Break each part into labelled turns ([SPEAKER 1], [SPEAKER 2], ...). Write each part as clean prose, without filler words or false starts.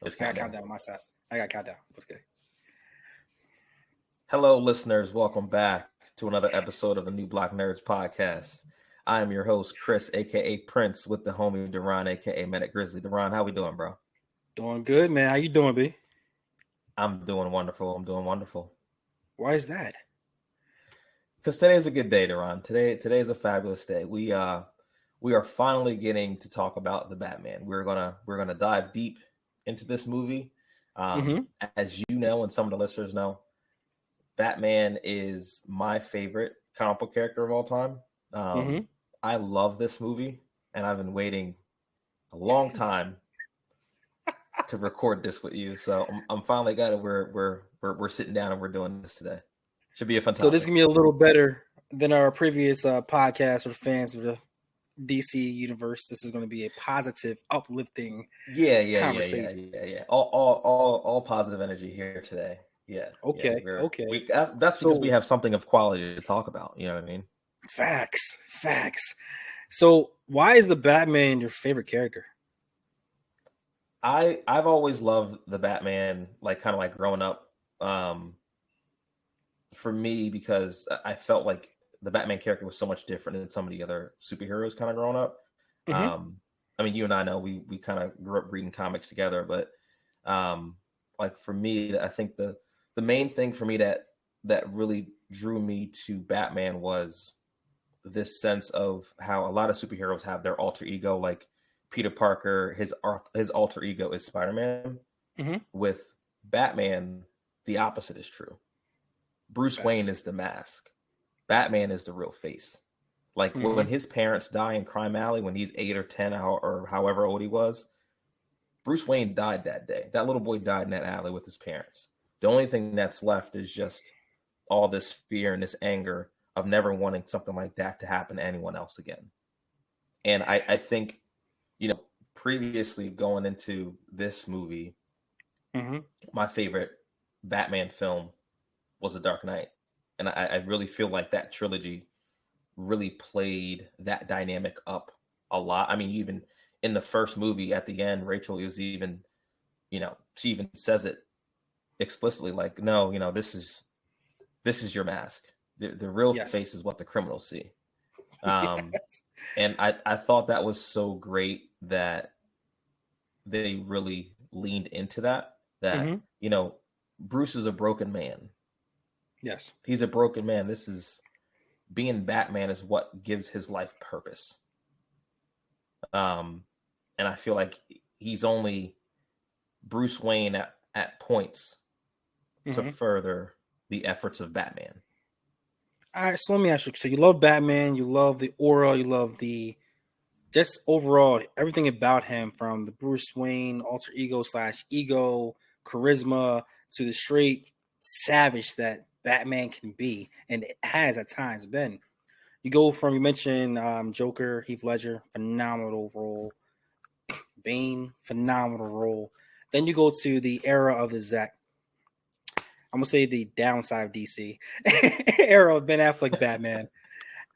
[SPEAKER 1] Just
[SPEAKER 2] I got
[SPEAKER 1] countdown.
[SPEAKER 2] countdown on my side. I got countdown. Okay.
[SPEAKER 1] Hello, listeners. Welcome back to another episode of the New Block Nerds podcast. I am your host, Chris, aka Prince, with the homie Duran, aka Medic Grizzly. Duran, how we doing, bro?
[SPEAKER 2] Doing good, man. How you doing, B?
[SPEAKER 1] I'm doing wonderful.
[SPEAKER 2] Why is that?
[SPEAKER 1] Because today's a good day, Duran. Today's a fabulous day. We are finally getting to talk about the Batman. We're gonna dive deep into this movie. As you know, and some of the listeners know, Batman is my favorite comic book character of all time. I love this movie, and I've been waiting a long time to record this with you. So I'm finally got it. We're sitting down and we're doing this today. Should be a fun
[SPEAKER 2] So
[SPEAKER 1] topic.
[SPEAKER 2] this is gonna be a little better than our previous podcast with fans of the DC universe. This is going to be a positive, uplifting conversation.
[SPEAKER 1] Yeah. All positive energy here today. Yeah.
[SPEAKER 2] Okay.
[SPEAKER 1] That's because we have something of quality to talk about. You know what I mean?
[SPEAKER 2] Facts. So why is the Batman your favorite character?
[SPEAKER 1] I've always loved the Batman, kind of growing up. For me, because I felt like the Batman character was so much different than some of the other superheroes kind of growing up. I mean, you and I know we kind of grew up reading comics together, but for me, I think the main thing for me that really drew me to Batman was this sense of how a lot of superheroes have their alter ego. Like Peter Parker, his alter ego is Spider-Man. With Batman, the opposite is true. Bruce Wayne is the mask. Batman is the real face. When his parents die in Crime Alley, when he's 8 or 10 or however old he was, Bruce Wayne died that day. That little boy died in that alley with his parents. The only thing that's left is just all this fear and this anger of never wanting something like that to happen to anyone else again. And I think, previously going into this movie, my favorite Batman film was The Dark Knight. And I really feel like that trilogy really played that dynamic up a lot. I mean, even in the first movie at the end, Rachel is even, she even says it explicitly, no, this is your mask. The real face is what the criminals see. And I thought that was so great that they really leaned into that, Bruce is a broken man.
[SPEAKER 2] Yes.
[SPEAKER 1] He's a broken man. This is being Batman is what gives his life purpose. And I feel like he's only Bruce Wayne at points to further the efforts of Batman.
[SPEAKER 2] All right, so let me ask you. So you love Batman, you love the aura, you love the just overall everything about him, from the Bruce Wayne alter ego / ego, charisma, to the straight savage that Batman can be, and it has at times been. You mentioned Joker, Heath Ledger, phenomenal role. Bane, phenomenal role. Then you go to the era of the I'm gonna say the downside of DC era of Ben Affleck Batman.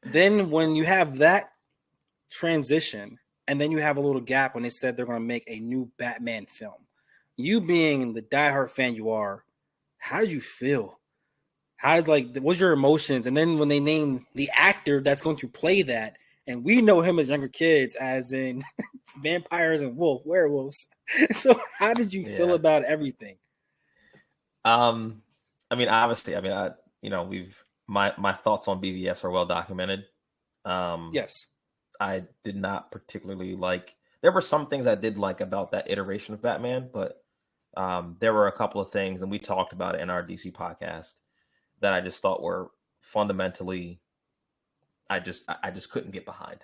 [SPEAKER 2] Then when you have that transition, and then you have a little gap when they said they're going to make a new Batman film. You being the diehard fan you are, how did you feel? What's your emotions? And then when they name the actor that's going to play that, and we know him as younger kids, as in vampires and werewolves. So how did you feel about everything?
[SPEAKER 1] I mean, obviously, my thoughts on BVS are well documented.
[SPEAKER 2] Yes.
[SPEAKER 1] I did not particularly there were some things I did like about that iteration of Batman, but there were a couple of things, and we talked about it in our DC podcast, that I just thought were fundamentally, I just couldn't get behind.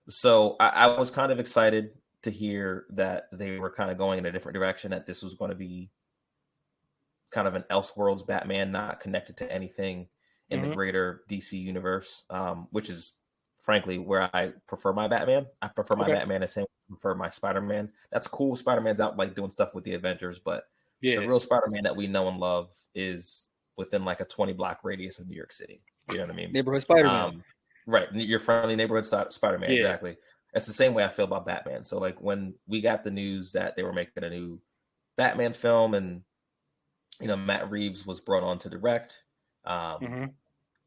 [SPEAKER 1] So I was kind of excited to hear that they were kind of going in a different direction, that this was going to be kind of an Elseworlds Batman, not connected to anything in the greater DC universe, which is frankly where I prefer my Batman. I prefer my Batman the same way I prefer my Spider-Man. That's cool. Spider-Man's out doing stuff with the Avengers, but the real Spider-Man that we know and love is within a 20 block radius of New York City. You know what I mean?
[SPEAKER 2] Neighborhood Spider-Man.
[SPEAKER 1] Right. Your friendly neighborhood Spider-Man. Exactly. It's the same way I feel about Batman. So like when we got the news that they were making a new Batman film, and Matt Reeves was brought on to direct,
[SPEAKER 2] Mm-hmm.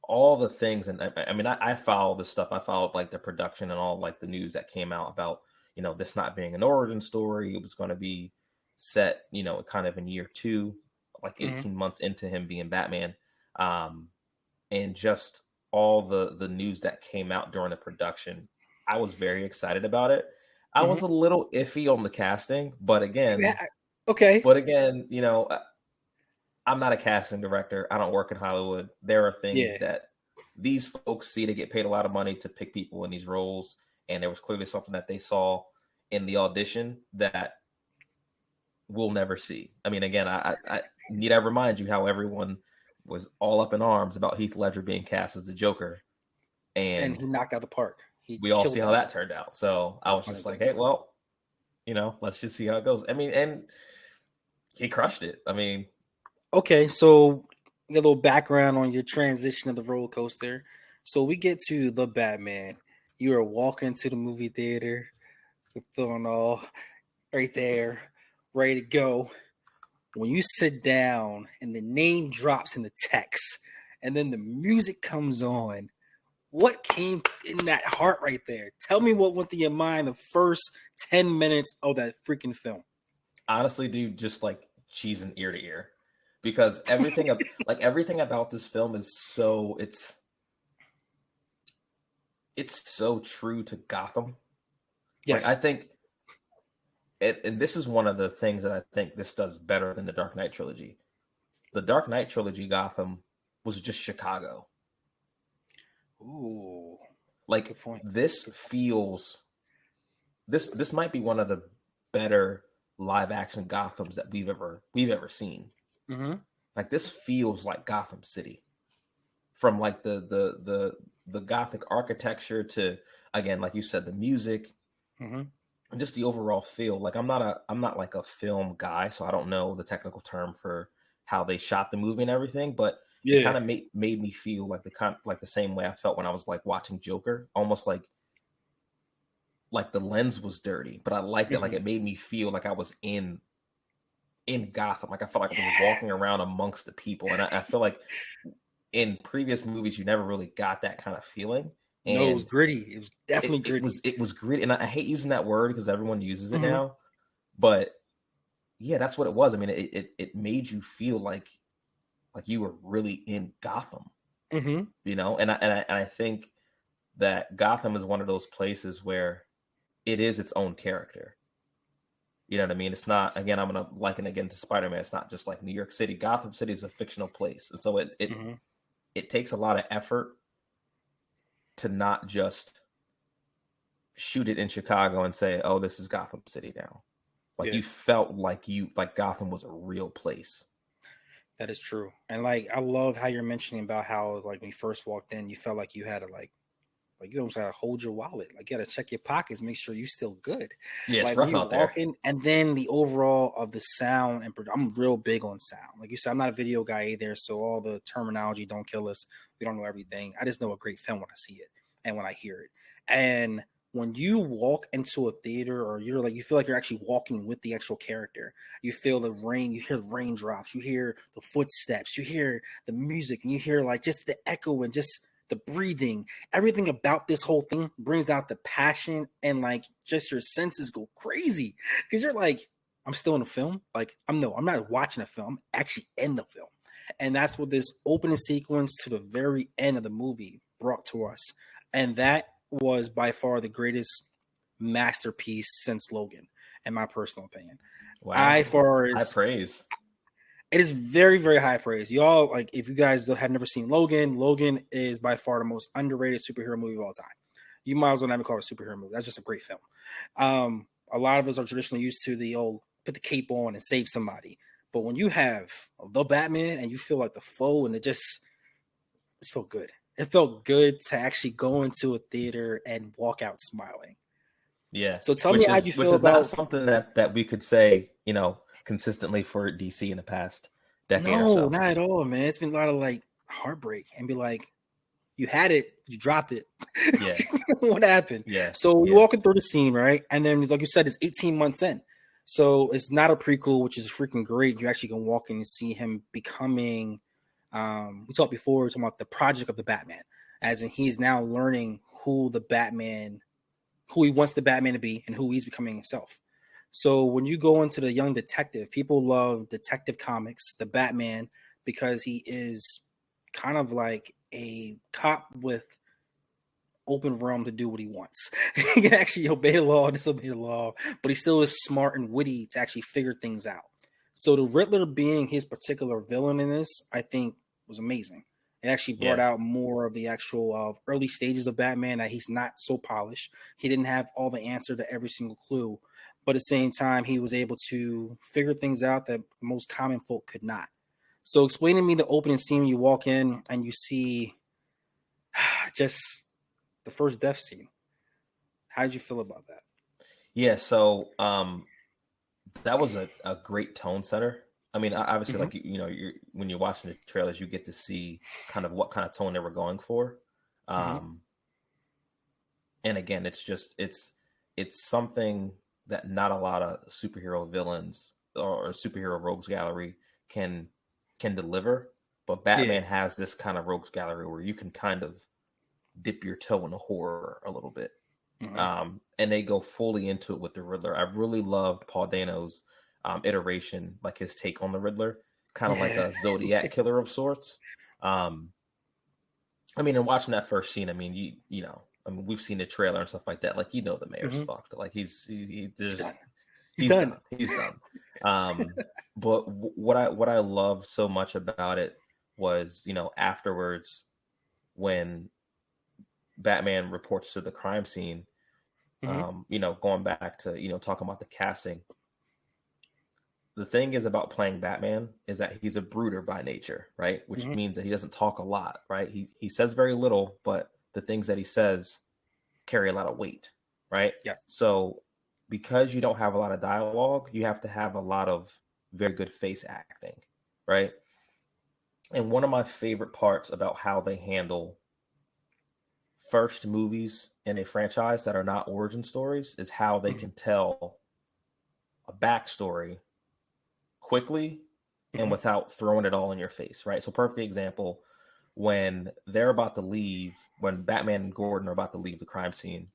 [SPEAKER 1] all the things, and I mean I follow this stuff. I followed like the production and all like the news that came out about this not being an origin story. It was going to be set kind of in year 2, like
[SPEAKER 2] Mm-hmm.
[SPEAKER 1] 18 months into him being Batman, and just all the news that came out during the production. I was very excited about it. I was
[SPEAKER 2] Mm-hmm.
[SPEAKER 1] a little iffy on the casting, but again,
[SPEAKER 2] Yeah. Okay.
[SPEAKER 1] I'm not a casting director. I don't work in Hollywood. There are things
[SPEAKER 2] Yeah.
[SPEAKER 1] that these folks see. They get paid a lot of money to pick people in these roles, and there was clearly something that they saw in the audition that we'll never see. I mean, again, I need to remind you how everyone was all up in arms about Heath Ledger being cast as the Joker,
[SPEAKER 2] And
[SPEAKER 1] and
[SPEAKER 2] he knocked out the park. He
[SPEAKER 1] we all see
[SPEAKER 2] killed
[SPEAKER 1] how
[SPEAKER 2] that.
[SPEAKER 1] that turned out. So I was just like, hey,
[SPEAKER 2] 100%.
[SPEAKER 1] well, let's just see how it goes. I mean, and he crushed it. I mean,
[SPEAKER 2] Okay, so get a little background on your transition of the roller coaster. So we get to the Batman. You are walking into the movie theater, you're feeling all right there, ready to go. When you sit down and the name drops in the text, and then the music comes on, what came in that heart right there? Tell me what went through your mind the first 10 minutes of that freaking film.
[SPEAKER 1] honestly, dude, just like cheesing ear to ear, because everything about this film is it's so true to Gotham. Like
[SPEAKER 2] Yes.
[SPEAKER 1] I think and this is one of the things that I think this does better than the Dark Knight trilogy. The Dark Knight trilogy Gotham was just Chicago.
[SPEAKER 2] Ooh,
[SPEAKER 1] Like
[SPEAKER 2] good point.
[SPEAKER 1] this feels this might be one of the better live action Gothams that we've ever seen.
[SPEAKER 2] Mm-hmm.
[SPEAKER 1] Like this feels like Gotham City, from like the Gothic architecture to, again, like you said, the music
[SPEAKER 2] Mm-hmm.
[SPEAKER 1] and just the overall feel. Like I'm not like a film guy, so I don't know the technical term for how they shot the movie and everything, but it
[SPEAKER 2] Yeah.
[SPEAKER 1] kind of made me feel like the same way I felt when I was like watching Joker, almost like the lens was dirty, but I liked it. Like
[SPEAKER 2] Mm-hmm.
[SPEAKER 1] it made me feel like I was in Gotham. Like I felt like I was
[SPEAKER 2] Yeah.
[SPEAKER 1] walking around amongst the people, and I feel like in previous movies you never really got that kind of feeling.
[SPEAKER 2] No, it was
[SPEAKER 1] And
[SPEAKER 2] gritty. It was
[SPEAKER 1] it,
[SPEAKER 2] definitely
[SPEAKER 1] it
[SPEAKER 2] gritty.
[SPEAKER 1] was it was gritty, and I hate using that word because everyone uses it
[SPEAKER 2] Mm-hmm.
[SPEAKER 1] now, but yeah, that's what it was. I mean, it made you feel like you were really in Gotham,
[SPEAKER 2] Mm-hmm.
[SPEAKER 1] and I think that Gotham is one of those places where it is its own character. You know what I mean? It's not, again, I'm gonna liken again to Spider-Man. It's not just like New York City. Gotham City is a fictional place, and so
[SPEAKER 2] Mm-hmm.
[SPEAKER 1] it takes a lot of effort to not just shoot it in Chicago and say, "Oh, this is Gotham City now." Like
[SPEAKER 2] Yeah,
[SPEAKER 1] you felt like Gotham was a real place.
[SPEAKER 2] that is true. And like I love how you're mentioning about how like when you first walked in, you felt like you had to like you almost had to hold your wallet. Like you got to check your pockets, make sure you're still good.
[SPEAKER 1] Yeah, it's
[SPEAKER 2] Like when
[SPEAKER 1] rough
[SPEAKER 2] you're
[SPEAKER 1] out there.
[SPEAKER 2] walking, and then the overall of the sound and I'm real big on sound. Like you said, I'm not a video guy either, so all the terminology don't kill us. We don't know everything. I just know a great film when I see it and when I hear it. And when you walk into a theater or you're like you feel like you're actually walking with the actual character, you feel the rain, you hear the raindrops, you hear the footsteps, you hear the music, and you hear like just the echo and just the breathing. Everything about this whole thing brings out the passion and like just your senses go crazy because you're like, I'm still in a film. Like I'm not watching a film, I'm actually in the film. And that's what this opening sequence to the very end of the movie brought to us. And that was by far the greatest masterpiece since Logan, in my personal opinion. I
[SPEAKER 1] Wow,
[SPEAKER 2] far
[SPEAKER 1] high
[SPEAKER 2] as
[SPEAKER 1] praise.
[SPEAKER 2] it is very, very high praise. Y'all, like, if you guys have never seen Logan, Logan is by far the most underrated superhero movie of all time. You might as well never call it a superhero movie. That's just a great film. A lot of us are traditionally used to the old put the cape on and save somebody. But when you have the Batman and you feel like the foe, and it felt good. It felt good to actually go into a theater and walk out smiling.
[SPEAKER 1] Yeah,
[SPEAKER 2] So tell me how you
[SPEAKER 1] which
[SPEAKER 2] feel
[SPEAKER 1] is not
[SPEAKER 2] about.
[SPEAKER 1] something that we could say, consistently for DC in the past decade or
[SPEAKER 2] No,
[SPEAKER 1] so.
[SPEAKER 2] not at all, man. It's been a lot of like heartbreak and be like, You had it, you dropped it.
[SPEAKER 1] Yeah.
[SPEAKER 2] What happened?
[SPEAKER 1] Yeah.
[SPEAKER 2] So you're
[SPEAKER 1] Yeah.
[SPEAKER 2] walking through the scene, right? And then, like you said, it's 18 months in. So it's not a prequel, which is freaking great. You actually can walk in and see him becoming. We talked before, we were talking about the project of the Batman, as in he's now learning who he wants the Batman to be, and who he's becoming himself. So when you go into the young detective, people love Detective Comics, the Batman, because he is kind of like a cop with open realm to do what he wants. He can actually obey the law, disobey the law, but he still is smart and witty to actually figure things out. So the Riddler being his particular villain in this, I think, was amazing. It actually brought
[SPEAKER 1] Yeah.
[SPEAKER 2] out more of the actual early stages of Batman, that he's not so polished. He didn't have all the answer to every single clue, but at the same time, he was able to figure things out that most common folk could not. So explain to me the opening scene when you walk in and you see just the first death scene. How did you feel about that?
[SPEAKER 1] Yeah. So that was a great tone setter. I mean, obviously,
[SPEAKER 2] Mm-hmm.
[SPEAKER 1] like when you're watching the trailers, you get to see kind of what kind of tone they were going for.
[SPEAKER 2] Mm-hmm.
[SPEAKER 1] Um, and again, it's something that not a lot of superhero villains or superhero rogues gallery can deliver. But
[SPEAKER 2] Yeah.
[SPEAKER 1] Batman has this kind of rogues gallery where you can kind of dip your toe in the horror a little bit.
[SPEAKER 2] Mm-hmm.
[SPEAKER 1] And they go fully into it with the Riddler. I really loved Paul Dano's iteration, like his take on the Riddler, kind of like
[SPEAKER 2] Yeah.
[SPEAKER 1] a Zodiac killer of sorts. Um, I mean, and watching that first scene, I mean, I mean, we've seen the trailer and stuff like that. Like, the mayor's
[SPEAKER 2] Mm-hmm.
[SPEAKER 1] fucked. Like, he
[SPEAKER 2] He's
[SPEAKER 1] there's
[SPEAKER 2] done. He's
[SPEAKER 1] he's
[SPEAKER 2] done.
[SPEAKER 1] done. He's done. But what I loved so much about it was, afterwards when Batman reports to the crime scene,
[SPEAKER 2] Mm-hmm.
[SPEAKER 1] going back to, talking about the casting. The thing is about playing Batman is that he's a brooder by nature, right? Which
[SPEAKER 2] Mm-hmm.
[SPEAKER 1] means that he doesn't talk a lot, right? He says very little, but the things that he says carry a lot of weight, right?
[SPEAKER 2] Yes.
[SPEAKER 1] So because you don't have a lot of dialogue, you have to have a lot of very good face acting, right? And one of my favorite parts about how they handle first movies in a franchise that are not origin stories is how they
[SPEAKER 2] Mm-hmm.
[SPEAKER 1] can tell a backstory quickly and
[SPEAKER 2] Mm-hmm.
[SPEAKER 1] without throwing it all in your face, right? So, perfect example, when they're about to leave, when Batman and Gordon are about to leave the crime scene,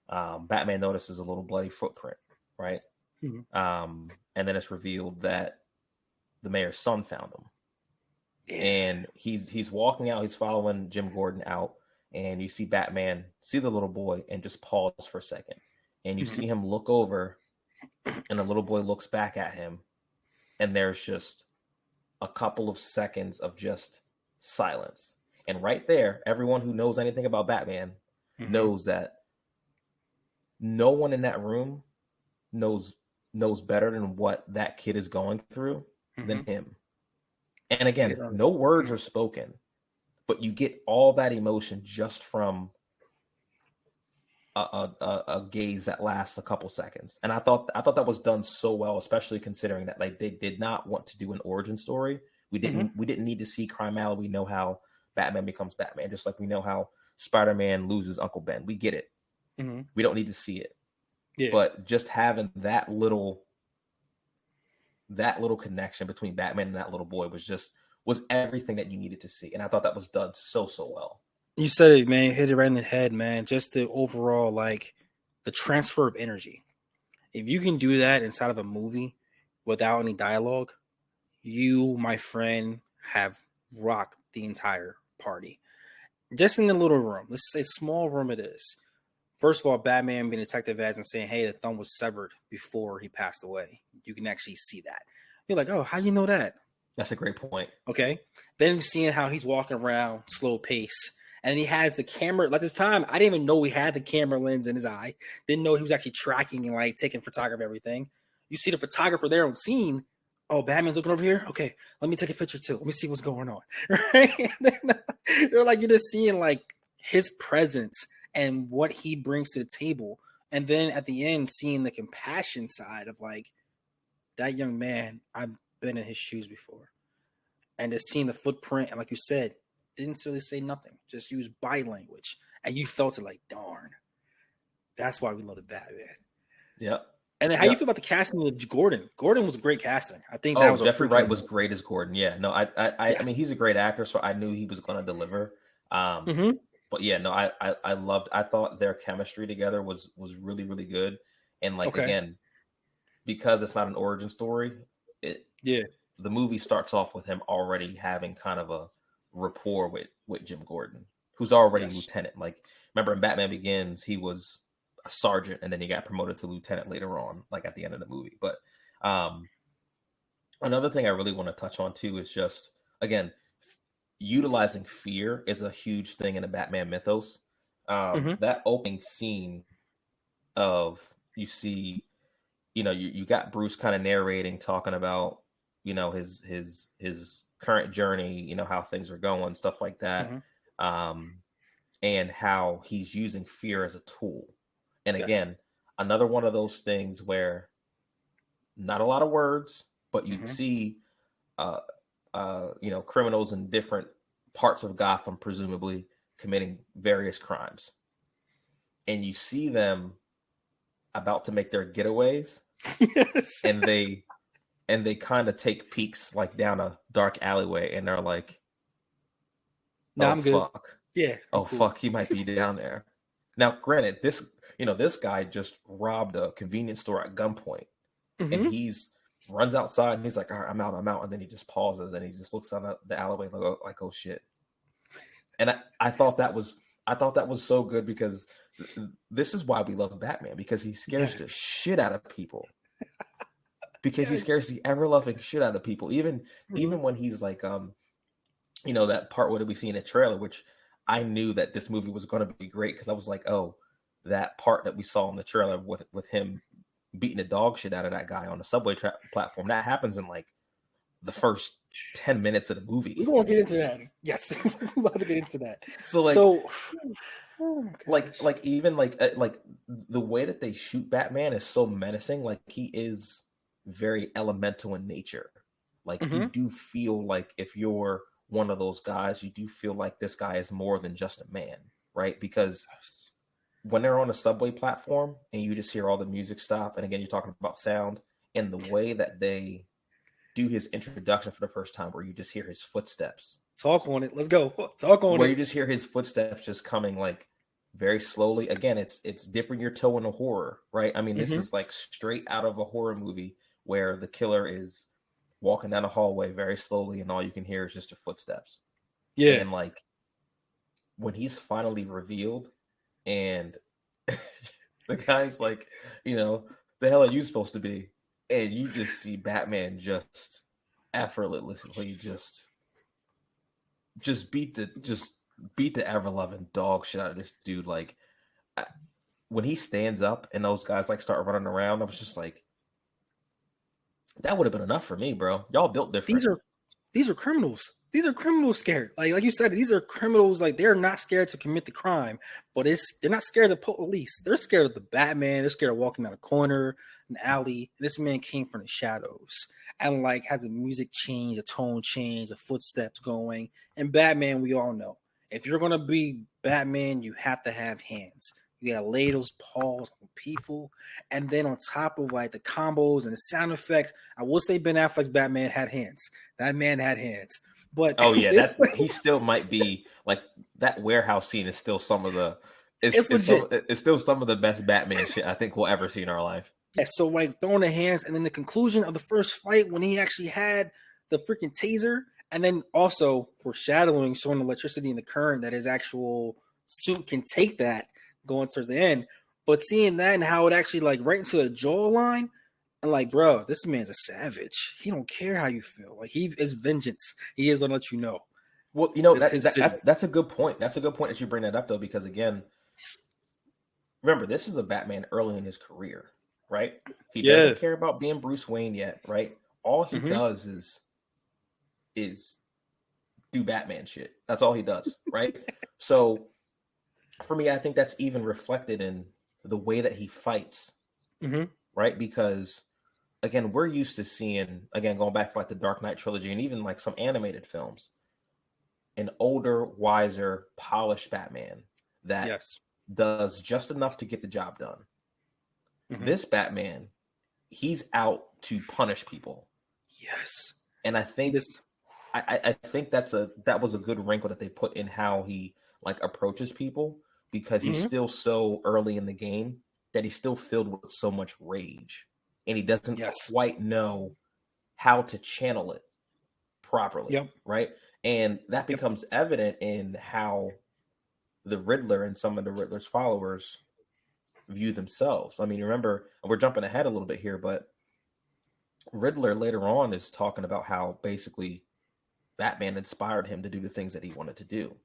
[SPEAKER 1] Batman notices a little bloody footprint, right?
[SPEAKER 2] Mm-hmm.
[SPEAKER 1] And then it's revealed that the mayor's son found him,
[SPEAKER 2] Yeah.
[SPEAKER 1] and he's walking out, he's following Jim Gordon out, and you see Batman see the little boy and just pause for a second, and you
[SPEAKER 2] Mm-hmm.
[SPEAKER 1] see him look over, and the little boy looks back at him, and there's just a couple of seconds of just silence. And right there, everyone who knows anything about Batman
[SPEAKER 2] Mm-hmm.
[SPEAKER 1] knows that no one in that room knows better than what that kid is going through than
[SPEAKER 2] Mm-hmm.
[SPEAKER 1] him. And again,
[SPEAKER 2] Yeah.
[SPEAKER 1] no words are spoken, but you get all that emotion just from a gaze that lasts a couple seconds. And I thought that was done so well, especially considering that like they did not want to do an origin story. We
[SPEAKER 2] Mm-hmm.
[SPEAKER 1] didn't need to see Crime Alley. We know how Batman becomes Batman, just like we know how Spider-Man loses Uncle Ben. We get it.
[SPEAKER 2] Mm-hmm.
[SPEAKER 1] We don't need to see it.
[SPEAKER 2] Yeah.
[SPEAKER 1] But just having that little connection between Batman and that little boy was everything that you needed to see. And I thought that was done so well.
[SPEAKER 2] You said it, man. You hit it right in the head, man. Just the overall, like, the transfer of energy. If you can do that inside of a movie without any dialogue, you, my friend, have rocked the entire party. Just in the little room. Let's say small room it is. First of all, Batman being Detective Ads and saying, hey, the thumb was severed before he passed away. You can actually see that. You're like, oh, how you know that?
[SPEAKER 1] That's a great point.
[SPEAKER 2] Okay. Then seeing how he's walking around slow pace. And he has the camera. Like this time, I didn't even know he had the camera lens in his eye. Didn't know he was actually tracking and like taking photography of everything. You see the photographer there on scene. Oh, Batman's looking over here. Okay, let me take a picture too. Let me see what's going on. Right? They're like you're just seeing like his presence and what he brings to the table. And then at the end, seeing the compassion side of like that young man, I've been in his shoes before. And just seeing the footprint, and like you said, didn't really say nothing, just use body language, and you felt it like, darn, that's why we love the Batman.
[SPEAKER 1] Yep.
[SPEAKER 2] And then how you feel about the casting of Gordon? Gordon was great casting. I think that
[SPEAKER 1] Oh,
[SPEAKER 2] was a
[SPEAKER 1] Jeffrey Wright
[SPEAKER 2] freaking
[SPEAKER 1] was great as Gordon. Yeah, no, I
[SPEAKER 2] yes.
[SPEAKER 1] mean, he's a great actor, so I knew he was going to deliver.
[SPEAKER 2] Mm-hmm.
[SPEAKER 1] But yeah, no, I loved. I thought their chemistry together was really really good, and like
[SPEAKER 2] Okay.
[SPEAKER 1] again, because it's not an origin story, it
[SPEAKER 2] Yeah.
[SPEAKER 1] the movie starts off with him already having kind of a rapport with Jim Gordon, who's already
[SPEAKER 2] Yes.
[SPEAKER 1] lieutenant. Like, remember in Batman Begins, he was a sergeant, and then he got promoted to lieutenant later on, like at the end of the movie. But um, another thing I really want to touch on too is just again utilizing fear is a huge thing in the Batman mythos.
[SPEAKER 2] Mm-hmm.
[SPEAKER 1] That opening scene of you see, you got Bruce kind of narrating, talking about, his current journey, how things are going, stuff like that,
[SPEAKER 2] Mm-hmm.
[SPEAKER 1] um, and how he's using fear as a tool. And
[SPEAKER 2] Yes.
[SPEAKER 1] again, another one of those things where not a lot of words, but you
[SPEAKER 2] Mm-hmm.
[SPEAKER 1] see, uh, criminals in different parts of Gotham, presumably committing various crimes, and you see them about to make their getaways,
[SPEAKER 2] Yes.
[SPEAKER 1] and they kind of take peeks like down a dark alleyway, and they're like,
[SPEAKER 2] No,
[SPEAKER 1] "Oh
[SPEAKER 2] I'm good.
[SPEAKER 1] fuck,
[SPEAKER 2] Yeah, I'm
[SPEAKER 1] oh
[SPEAKER 2] cool.
[SPEAKER 1] fuck, he might be down there." Now, granted, this guy just robbed a convenience store at gunpoint, and
[SPEAKER 2] Mm-hmm.
[SPEAKER 1] he's runs outside and he's like, "All right, I'm out," and then he just pauses and he just looks down the alleyway like, "Oh shit." And I thought that was so good because this is why we love Batman, because he scares the
[SPEAKER 2] Yes.
[SPEAKER 1] shit out of people, because he
[SPEAKER 2] Yes.
[SPEAKER 1] scares the ever loving shit out of people, even
[SPEAKER 2] Mm-hmm.
[SPEAKER 1] even when he's like, that part where we see in a trailer, which I knew that this movie was going to be great, because I was like, oh, that part that we saw in the trailer with him beating the dog shit out of that guy on the subway platform, that happens in like the first 10 minutes of the
[SPEAKER 2] We're
[SPEAKER 1] movie.
[SPEAKER 2] gonna get into that. Yes, we're about to get into that.
[SPEAKER 1] So like
[SPEAKER 2] So, oh my gosh.
[SPEAKER 1] even like the way that they shoot Batman is so menacing. Like, he is very elemental in nature. Like, you
[SPEAKER 2] Mm-hmm.
[SPEAKER 1] do feel like if you're one of those guys, you do feel like this guy is more than just a man, right? Because when they're on a subway platform and you just hear all the music stop, and again, you're talking about sound, and the way that they do his introduction for the first time, where you just hear his footsteps,
[SPEAKER 2] Talk on it. Let's go. Talk on
[SPEAKER 1] where you
[SPEAKER 2] it.
[SPEAKER 1] just hear his footsteps just coming like very slowly. Again, it's dipping your toe in a horror, right? I mean, this
[SPEAKER 2] Mm-hmm.
[SPEAKER 1] is like straight out of a horror movie where the killer is walking down a hallway very slowly, and all you can hear is just your footsteps.
[SPEAKER 2] Yeah.
[SPEAKER 1] And like when he's finally revealed, and the guy's like, the hell are you supposed to be? And you just see Batman just effortlessly just beat the ever loving dog shit out of this dude. Like, when he stands up and those guys like start running around, I was just like, that would have been enough for me, bro. Y'all built different.
[SPEAKER 2] These are these are criminals. These are criminals scared. Like you said, these are criminals. Like they're not scared to commit the crime, but they're not scared of the police. They're scared of the Batman. They're scared of walking down a corner, an alley. This man came from the shadows and like has the music change, a tone change, the footsteps going. And Batman, we all know, if you're gonna be Batman, you have to have hands. You gotta lay those paws on people, and then on top of like the combos and the sound effects, I will say Ben Affleck's Batman had hands. That man had hands. But
[SPEAKER 1] Oh yeah,
[SPEAKER 2] this
[SPEAKER 1] that he still might be like, that warehouse scene is still some of the
[SPEAKER 2] it's legit.
[SPEAKER 1] it's still some of the best Batman shit I think we'll ever see in our life.
[SPEAKER 2] Yeah, so like throwing the hands, and then the conclusion of the first fight when he actually had the freaking taser, and then also foreshadowing, showing the electricity and the current that his actual suit can take that going towards the end. But seeing that and how it actually like right into the jawline, and like, bro, this man's a savage. He don't care how you feel. Like he is vengeance. He is gonna let you know.
[SPEAKER 1] Well,
[SPEAKER 2] It's his city.
[SPEAKER 1] that's a good point. That's a good point that you bring that up, though, because again, remember, this is a Batman early in his career, right? He
[SPEAKER 2] Yeah.
[SPEAKER 1] doesn't care about being Bruce Wayne yet, right? All he
[SPEAKER 2] Mm-hmm.
[SPEAKER 1] does is do Batman shit. That's all he does, right? So for me, I think that's even reflected in the way that he fights,
[SPEAKER 2] Mm-hmm.
[SPEAKER 1] right? Because again, we're used to seeing, again, going back to like the Dark Knight trilogy and even like some animated films, an older, wiser, polished Batman that
[SPEAKER 2] Yes.
[SPEAKER 1] does just enough to get the job done.
[SPEAKER 2] Mm-hmm.
[SPEAKER 1] This Batman, he's out to punish people.
[SPEAKER 2] Yes.
[SPEAKER 1] And I think
[SPEAKER 2] This.
[SPEAKER 1] I think that was a good wrinkle that they put in how he like approaches people, because he's
[SPEAKER 2] Mm-hmm.
[SPEAKER 1] still so early in the game that he's still filled with so much rage, and he doesn't
[SPEAKER 2] Yes.
[SPEAKER 1] quite know how to channel it properly.
[SPEAKER 2] Yep.
[SPEAKER 1] Right. And that becomes evident in how the Riddler and some of the Riddler's followers view themselves. I mean, remember, we're jumping ahead a little bit here, but Riddler later on is talking about how basically Batman inspired him to do the things that he wanted to do.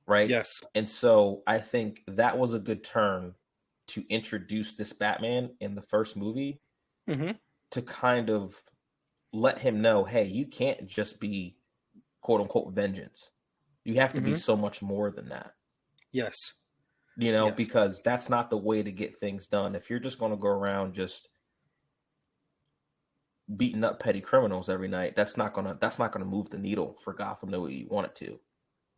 [SPEAKER 1] Right.
[SPEAKER 2] Yes.
[SPEAKER 1] And so I think that was a good turn to introduce this Batman in the first movie,
[SPEAKER 2] Mm-hmm.
[SPEAKER 1] to kind of let him know, hey, you can't just be quote unquote vengeance. You have to be
[SPEAKER 2] Mm-hmm.
[SPEAKER 1] so much more than that.
[SPEAKER 2] Yes.
[SPEAKER 1] Yes.
[SPEAKER 2] Yes.
[SPEAKER 1] Because that's not the way to get things done. If you're just going to go around just beating up petty criminals every night, that's not gonna move the needle for Gotham the way you want it to.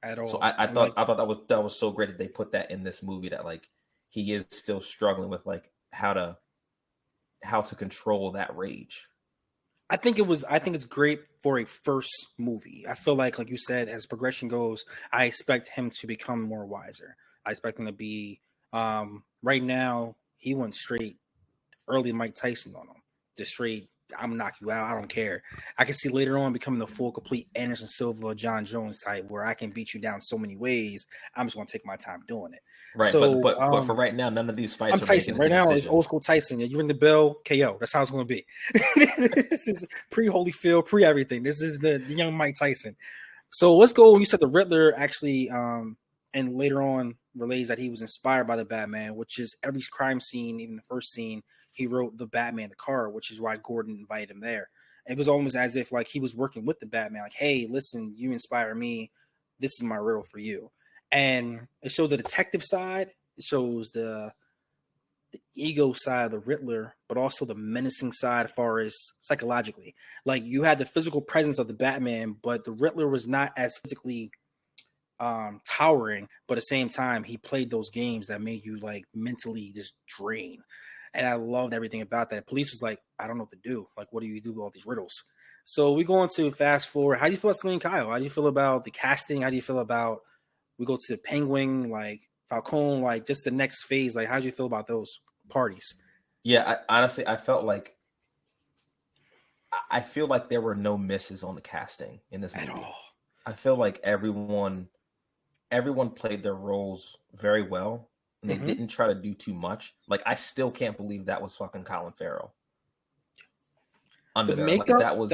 [SPEAKER 2] At all.
[SPEAKER 1] So I thought that was so great that they put that in this movie, that like he is still struggling with like how to control that rage.
[SPEAKER 2] I think it's great for a first movie. I feel like you said, as progression goes, I expect him to become more wiser. I expect him to be right now, he went straight early Mike Tyson on him. Just straight, I'm gonna knock you out. I don't care. I can see later on becoming the full, complete Anderson Silva, John Jones type, where I can beat you down so many ways. I'm just gonna take my time doing it.
[SPEAKER 1] Right.
[SPEAKER 2] So,
[SPEAKER 1] but for right now, none of these fights
[SPEAKER 2] I'm Tyson. Right now, it's old school Tyson. You ring the bell, KO. That's how it's going to be. This is pre Holyfield, pre everything. This is the young Mike Tyson. So let's go. You said the Riddler actually, and later on relays that he was inspired by the Batman, which is every crime scene, even the first scene, he wrote the Batman the car, which is why Gordon invited him there. It was almost as if like he was working with the Batman, like, hey, listen, you inspire me. This is my riddle for you. And it shows the detective side. It shows the ego side of the Riddler, but also the menacing side as far as psychologically. Like you had the physical presence of the Batman, but the Riddler was not as physically towering, but at the same time, he played those games that made you like mentally just drain. And I loved everything about that. Police was like, I don't know what to do. Like, what do you do with all these riddles? So we go into fast forward. How do you feel about Selene Kyle? How do you feel about the casting? How do you feel about we go to the Penguin, like Falcone, like just the next phase? Like, how do you feel about those parties?
[SPEAKER 1] Yeah, honestly, I feel like there were no misses on the casting in this movie.
[SPEAKER 2] At all.
[SPEAKER 1] I feel like everyone played their roles very well, and they didn't try to do too much. Like, I still can't believe that was fucking Colin Farrell. Under
[SPEAKER 2] The
[SPEAKER 1] there.
[SPEAKER 2] makeup,
[SPEAKER 1] Like, that was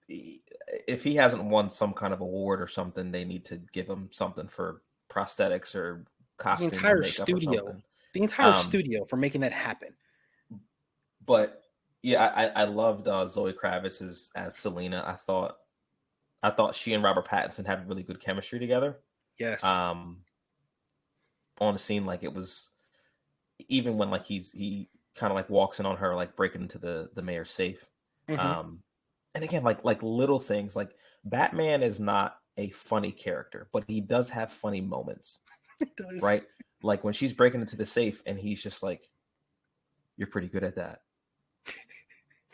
[SPEAKER 1] if he hasn't won some kind of award or something, they need to give him something for prosthetics or costume,
[SPEAKER 2] the entire
[SPEAKER 1] or makeup
[SPEAKER 2] studio,
[SPEAKER 1] or something.
[SPEAKER 2] the entire studio for making that happen.
[SPEAKER 1] But yeah, I loved Zoe Kravitz as Selena. I thought she and Robert Pattinson had really good chemistry together.
[SPEAKER 2] Yes.
[SPEAKER 1] On the scene, like it was, even when like he kind of like walks in on her, like breaking into the mayor's safe. And again, like little things, like Batman is not a funny character, but he does have funny moments.
[SPEAKER 2] It does.
[SPEAKER 1] Right? Like when she's breaking into the safe and he's just like, you're pretty good at that.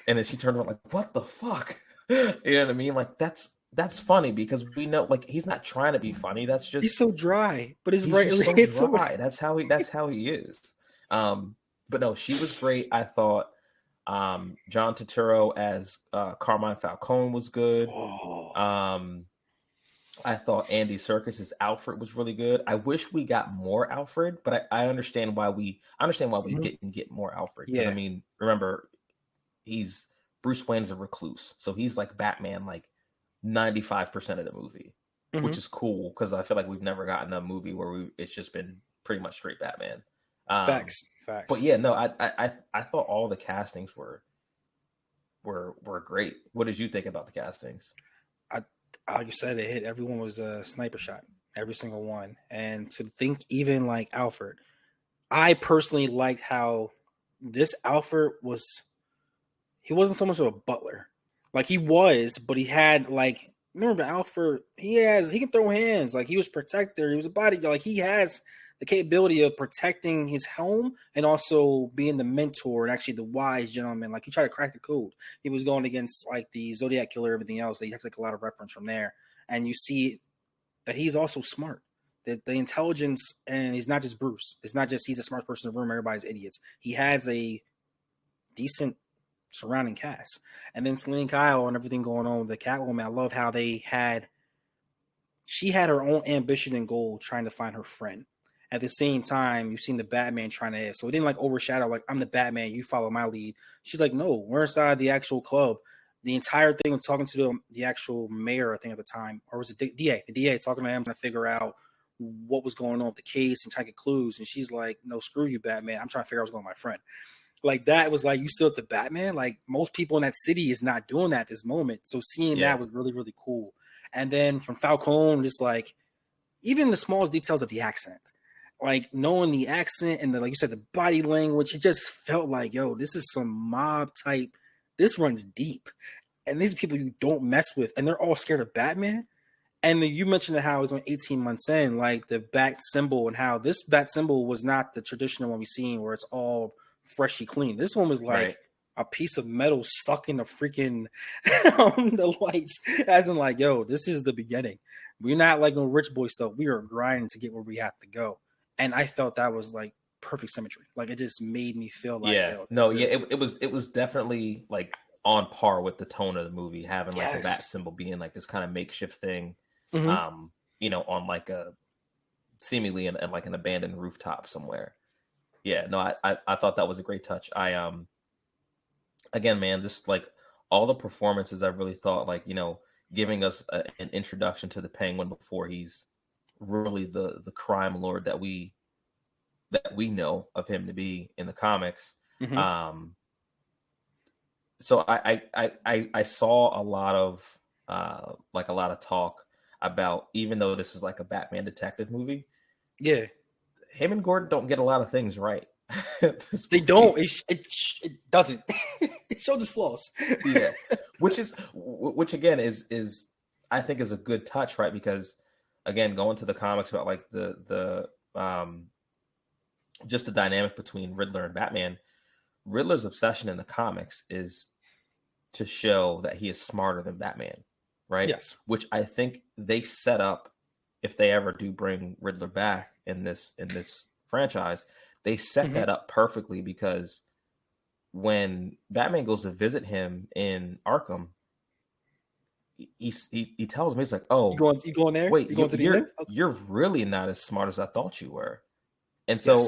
[SPEAKER 1] And then she turned around like, what the fuck? You know what I mean? Like that's funny because we know like he's not trying to be funny. That's just
[SPEAKER 2] he's so dry, but he's right.
[SPEAKER 1] Just so dry. That's how he is. But no, she was great. I thought John Turturro as Carmine Falcone was good. I thought Andy Serkis as Alfred was really good. I wish we got more Alfred, but I understand why we didn't get more Alfred. Yeah. I mean, remember, Bruce Wayne's a recluse, so he's like Batman like 95% of the movie, which is cool because I feel like we've never gotten a movie where it's just been pretty much straight Batman.
[SPEAKER 2] Facts.
[SPEAKER 1] But yeah, no, I thought all the castings were great. What did you think about the castings?
[SPEAKER 2] Like you said, it hit. Everyone was a sniper shot, every single one. And to think even like Alfred, I personally liked how this Alfred he wasn't so much of a butler. Like he was, but he had like remember Alfred, he can throw hands. Like he was protector, he was a bodyguard. Like he has the capability of protecting his home and also being the mentor and actually the wise gentleman. Like he tried to crack the code. He was going against like the Zodiac killer, everything else. They have to take a lot of reference from there. And you see that he's also smart. The intelligence, and he's not just Bruce. It's not just he's a smart person in the room, everybody's idiots. He has a decent surrounding cast. And then Selene Kyle and everything going on with the Catwoman. I love how she had her own ambition and goal trying to find her friend. At the same time, you've seen the Batman trying to, so it didn't like overshadow, like, I'm the Batman, you follow my lead. She's like, no, we're inside the actual club. The entire thing of talking to the actual mayor, I think at the time, or was it DA? The DA talking to him trying to figure out what was going on with the case and trying to get clues. And she's like, no, screw you, Batman. I'm trying to figure out what's going on with my friend. Like that was like, you still at the Batman? Like most people in that city is not doing that at this moment. So seeing that was really, really cool. And then from Falcone, just like even the smallest details of the accent, like knowing the accent and the, like you said, the body language, it just felt like, yo, this is some mob type. This runs deep. And these are people you don't mess with. And they're all scared of Batman. And you mentioned how it was on 18 months in, like the bat symbol, and how this bat symbol was not the traditional one we've seen where it's all freshly clean. This one was like a piece of metal stuck in the freaking the lights, as in like, yo, this is the beginning. We're not like no rich boy stuff. We are grinding to get where we have to go. And I felt that was like perfect symmetry. Like it just made me feel like,
[SPEAKER 1] it was definitely like on par with the tone of the movie, having like the bat symbol being like this kind of makeshift thing. Mm-hmm. On like a seemingly in like an abandoned rooftop somewhere. Yeah, no, I thought that was a great touch. Again, man, just like all the performances, I really thought like, giving us an introduction to the Penguin before he's really the crime lord that we know of him to be in the comics. Mm-hmm. So I saw a lot of talk about, even though this is like a Batman detective movie, him and Gordon don't get a lot of things right.
[SPEAKER 2] They don't. It doesn't. It shows his flaws.
[SPEAKER 1] Which again is I think is a good touch, right? Because again, going to the comics about like the just the dynamic between Riddler and Batman. Riddler's obsession in the comics is to show that he is smarter than Batman, right?
[SPEAKER 2] Yes.
[SPEAKER 1] Which I think they set up, if they ever do bring Riddler back in this franchise, they set that up perfectly, because when Batman goes to visit him in Arkham, he tells him, he's like, "Oh,
[SPEAKER 2] you going there?
[SPEAKER 1] Wait, you're really not as smart as I thought you were." And so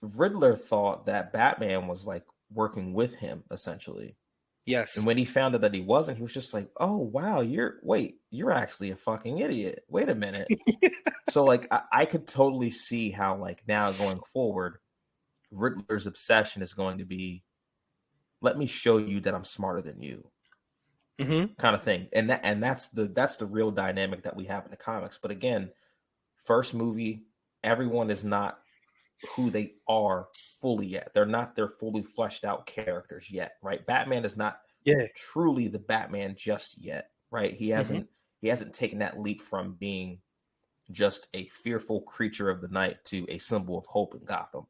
[SPEAKER 1] Riddler thought that Batman was like working with him essentially.
[SPEAKER 2] Yes.
[SPEAKER 1] And when he found out that he wasn't, he was just like, "Oh wow, you're actually a fucking idiot. Wait a minute." So like I could totally see how like now going forward, Riddler's obsession is going to be, let me show you that I'm smarter than you. Mm-hmm. Kind of thing. And that's the real dynamic that we have in the comics. But again, first movie, everyone is not who they are fully yet. They're not their fully fleshed out characters yet, right? Batman is not truly the Batman just yet, right? He hasn't taken that leap from being just a fearful creature of the night to a symbol of hope in Gotham.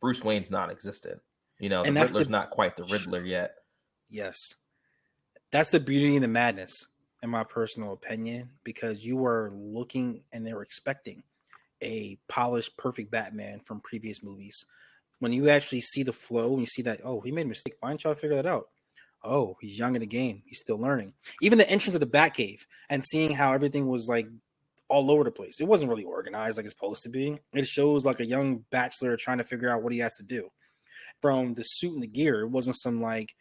[SPEAKER 1] Bruce Wayne's non-existent. And the Riddler's not quite the Riddler yet.
[SPEAKER 2] Yes. That's the beauty and the madness, in my personal opinion, because you were looking and they were expecting a polished, perfect Batman from previous movies. When you actually see the flow and you see that, oh, he made a mistake, why didn't y'all figure that out? Oh, he's young in the game. He's still learning. Even the entrance of the Batcave and seeing how everything was like all over the place. It wasn't really organized like it's supposed to be. It shows like a young bachelor trying to figure out what he has to do. From the suit and the gear, it wasn't some like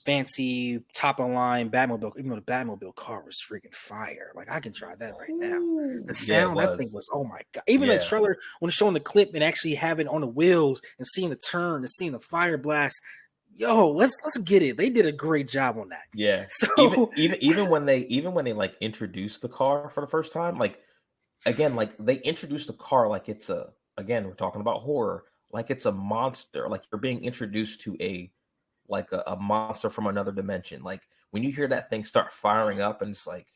[SPEAKER 2] fancy top of the line Batmobile, even though the Batmobile car was freaking fire. Like I can try that right now. The sound, that thing was, oh my god. Even the trailer, when showing the clip and actually having it on the wheels and seeing the turn and seeing the fire blast, yo, let's get it. They did a great job on that.
[SPEAKER 1] Yeah. So even when they like introduced the car for the first time, like again, like they introduced the car like it's again, we're talking about horror, like it's a monster, like you're being introduced to a monster from another dimension. Like when you hear that thing start firing up and it's like,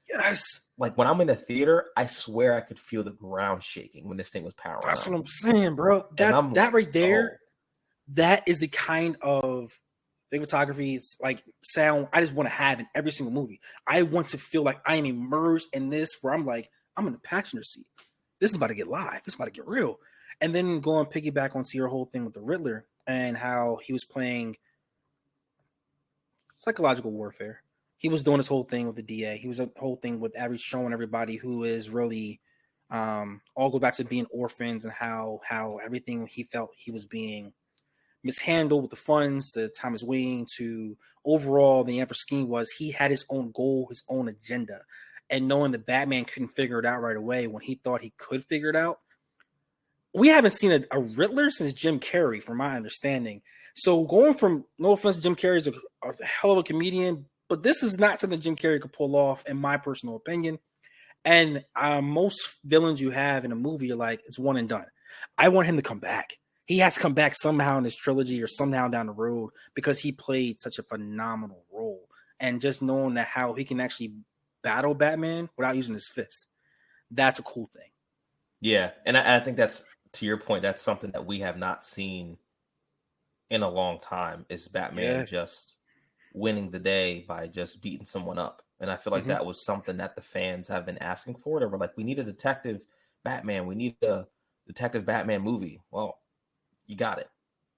[SPEAKER 2] Yes,
[SPEAKER 1] Like when I'm in the theater, I swear I could feel the ground shaking when this thing was powering
[SPEAKER 2] that's
[SPEAKER 1] up.
[SPEAKER 2] what I'm saying, bro.
[SPEAKER 1] And
[SPEAKER 2] That
[SPEAKER 1] I'm
[SPEAKER 2] that
[SPEAKER 1] like,
[SPEAKER 2] right there,
[SPEAKER 1] oh,
[SPEAKER 2] that is the kind of cinematography, like sound I just want to have in every single movie. I want to feel like I am immersed in this, where I'm like, I'm in the passenger seat. This is about to get live. This is about to get real. And then go and piggyback onto your whole thing with the Riddler and how he was playing psychological warfare. He was doing this whole thing with the DA. He was a whole thing with showing everybody who is really all go back to being orphans and how everything he felt he was being mishandled with the funds, the Thomas Wayne to overall the Amber scheme was he had his own goal, his own agenda. And knowing the Batman couldn't figure it out right away when he thought he could figure it out. We haven't seen a Riddler since Jim Carrey, from my understanding. So going from, no offense, Jim Carrey is a hell of a comedian, but this is not something Jim Carrey could pull off, in my personal opinion. And most villains you have in a movie are like, it's one and done. I want him to come back. He has to come back somehow in this trilogy or somehow down the road because he played such a phenomenal role. And just knowing that how he can actually battle Batman without using his fist, that's a cool thing.
[SPEAKER 1] yeah. And I think that's, to your point, that's something that we have not seen in a long time, is Batman just winning the day by just beating someone up. And I feel like that was something that the fans have been asking for. They were like, we need a detective Batman. We need a detective Batman movie. Well, you got it.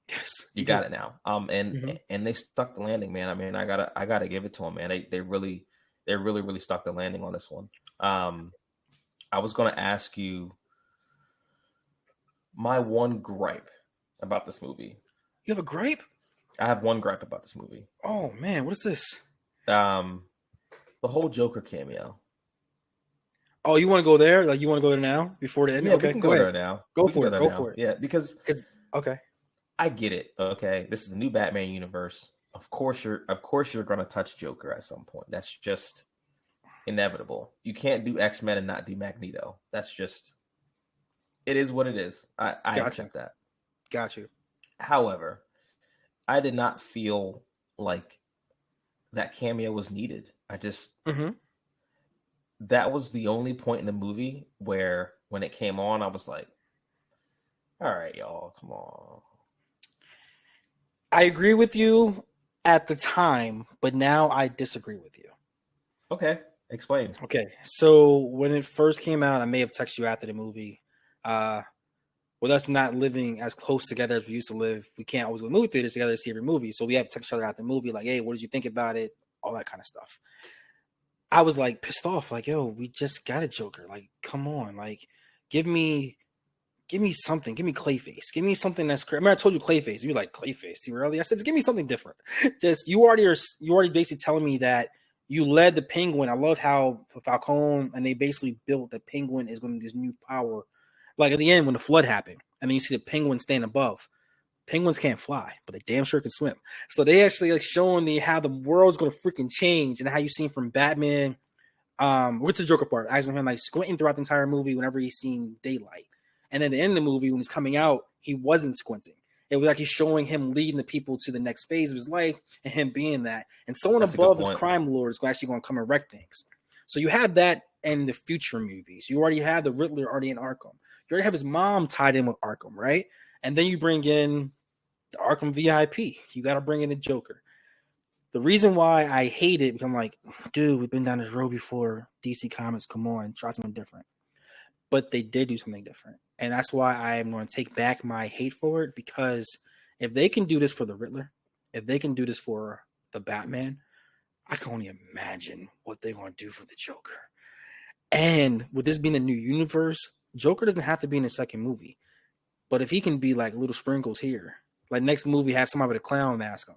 [SPEAKER 2] Yes,
[SPEAKER 1] you got it now. And they stuck the landing, man. I mean, I gotta give it to them, man. They really stuck the landing on this one. I was gonna ask you my one gripe about this movie.
[SPEAKER 2] You have a gripe?
[SPEAKER 1] I have one gripe about this movie.
[SPEAKER 2] Oh man, what is this?
[SPEAKER 1] The whole Joker cameo.
[SPEAKER 2] Oh, you want to go there? Like, you want to go there now before the end?
[SPEAKER 1] Yeah,
[SPEAKER 2] okay,
[SPEAKER 1] we can go there now.
[SPEAKER 2] Go for it.
[SPEAKER 1] Yeah, because
[SPEAKER 2] okay,
[SPEAKER 1] I get it. Okay, this is a new Batman universe. Of course you're gonna touch Joker at some point. That's just inevitable. You can't do X-Men and not do Magneto. That's just, it is what it is. I accept that.
[SPEAKER 2] Got you.
[SPEAKER 1] However, I did not feel like that cameo was needed. I just that was the only point in the movie where when it came on, I was like, all right, y'all, come on.
[SPEAKER 2] I agree with you at the time, but now I disagree with you.
[SPEAKER 1] Okay, explain.
[SPEAKER 2] Okay, so when it first came out, I may have texted you after the movie. With us not living as close together as we used to live, we can't always go to movie theaters together to see every movie. So we have to text each other after the movie, like, hey, what did you think about it? All that kind of stuff. I was like pissed off, like, yo, we just got a Joker. Like, come on, like, give me something. Give me Clayface. Give me something that's crazy. I mean, I told you Clayface. You were like, Clayface too early. I said, just give me something different. Just you already basically telling me that you led the Penguin. I love how Falcone and they basically built the Penguin is going to be this new power. Like at the end when the flood happened, and then you see the Penguin stand above. Penguins can't fly, but they damn sure can swim. So they actually like showing me how the world's going to freaking change and how you seen from Batman. We're to the Joker part. I him like squinting throughout the entire movie whenever he's seen daylight. And then at the end of the movie, when he's coming out, he wasn't squinting. It was actually showing him leading the people to the next phase of his life and him being that. And someone above his crime lord is actually going to come and wreck things. So you have that in the future movies. You already have the Riddler already in Arkham. You already have his mom tied in with Arkham, right? And then you bring in the Arkham VIP. You got to bring in the Joker. The reason why I hate it, because I'm like, dude, we've been down this road before. DC Comics, come on, try something different. But they did do something different. And that's why I am going to take back my hate for it, because if they can do this for the Riddler, if they can do this for the Batman, I can only imagine what they're going to do for the Joker. And with this being a new universe, Joker doesn't have to be in the second movie. But if he can be like little sprinkles here, like next movie have somebody with a clown mask on,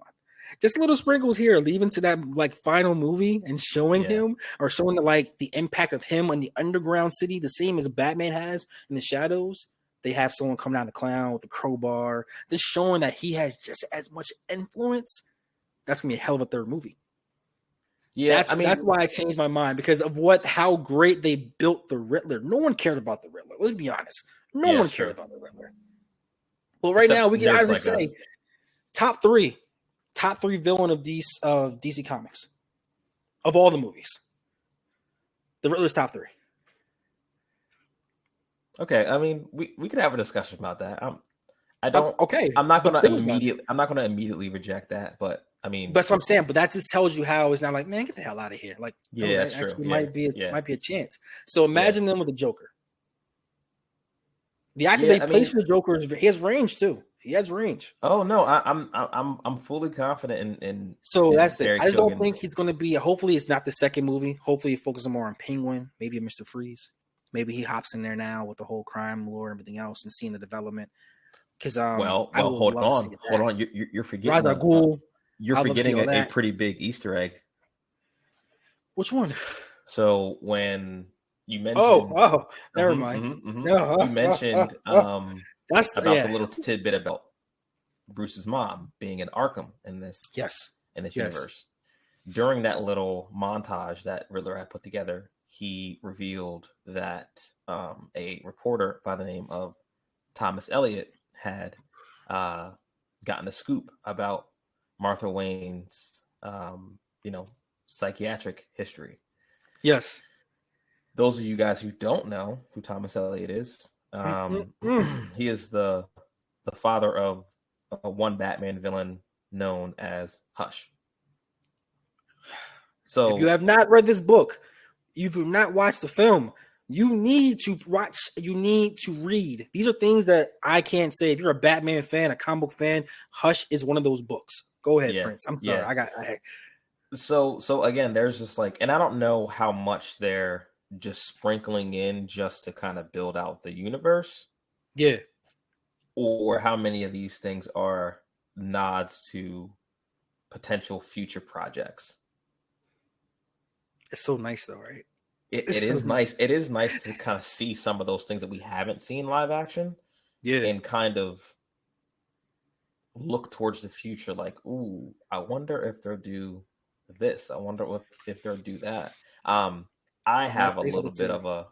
[SPEAKER 2] just little sprinkles here, leaving to that like final movie and showing him or showing the impact of him on the underground city, the same as Batman has in the shadows. They have someone come down the clown with the crowbar, just showing that he has just as much influence. That's gonna be a hell of a third movie. Yeah, that's why I changed my mind, because of how great they built the Riddler. No one cared about the Riddler. Let's be honest. No one cared about the Riddler. But right now we can honestly say top three villain of DC Comics of all the movies. The Riddler's top 3.
[SPEAKER 1] Okay, I mean, we could have a discussion about that. I don't.
[SPEAKER 2] Okay,
[SPEAKER 1] I'm not
[SPEAKER 2] but
[SPEAKER 1] gonna
[SPEAKER 2] think about it.
[SPEAKER 1] immediately. I'm not gonna immediately reject that. But I mean,
[SPEAKER 2] That's what I'm saying. But that just tells you how it's not like, man, get the hell out of here. Like, no,
[SPEAKER 1] yeah,
[SPEAKER 2] that
[SPEAKER 1] that's true.
[SPEAKER 2] actually
[SPEAKER 1] Yeah,
[SPEAKER 2] might be a chance. So imagine them with the Joker. The actor
[SPEAKER 1] yeah.
[SPEAKER 2] they placed for the Joker he has range too. He has range.
[SPEAKER 1] Oh no, I'm fully confident in
[SPEAKER 2] So
[SPEAKER 1] in
[SPEAKER 2] that's it.
[SPEAKER 1] Barry
[SPEAKER 2] I just don't think
[SPEAKER 1] Keoghan's.
[SPEAKER 2] he's going to be. Hopefully, it's not the second movie. Hopefully, it focuses more on Penguin, maybe a Mr. Freeze. Maybe he hops in there now with the whole crime lore and everything else, and seeing the development. Because
[SPEAKER 1] Well,
[SPEAKER 2] I would
[SPEAKER 1] hold
[SPEAKER 2] love to see
[SPEAKER 1] on, hold
[SPEAKER 2] that.
[SPEAKER 1] on. You're
[SPEAKER 2] Ra's
[SPEAKER 1] forgetting
[SPEAKER 2] al Ghul.
[SPEAKER 1] you're
[SPEAKER 2] I'd love to see
[SPEAKER 1] forgetting
[SPEAKER 2] all
[SPEAKER 1] a
[SPEAKER 2] that.
[SPEAKER 1] pretty big Easter egg.
[SPEAKER 2] Which one?
[SPEAKER 1] So when you mentioned,
[SPEAKER 2] Oh, never mind.
[SPEAKER 1] you mentioned
[SPEAKER 2] That's
[SPEAKER 1] about the little tidbit about Bruce's mom being in Arkham in this
[SPEAKER 2] Yes.
[SPEAKER 1] universe. During that little montage that Riddler had put together, he revealed that a reporter by the name of Thomas Elliot had gotten a scoop about Martha Wayne's, psychiatric history.
[SPEAKER 2] Yes.
[SPEAKER 1] Those of you guys who don't know who Thomas Elliot is, he is the father of one Batman villain known as Hush. So
[SPEAKER 2] if you have not read this book, you do not watch the film. You need to watch. You need to read. These are things that I can't say. If you're a Batman fan, a comic book fan, Hush is one of those books. Go ahead, Prince. I'm sorry.
[SPEAKER 1] So again, there's just like, and I don't know how much they're just sprinkling in just to kind of build out the universe.
[SPEAKER 2] Yeah.
[SPEAKER 1] Or how many of these things are nods to potential future projects.
[SPEAKER 2] It's so nice though, right?
[SPEAKER 1] It is nice. It is nice to kind of see some of those things that we haven't seen live action.
[SPEAKER 2] Yeah.
[SPEAKER 1] And kind of look towards the future like, ooh, I wonder if they'll do this. I wonder if they'll do that. I have a little bit of a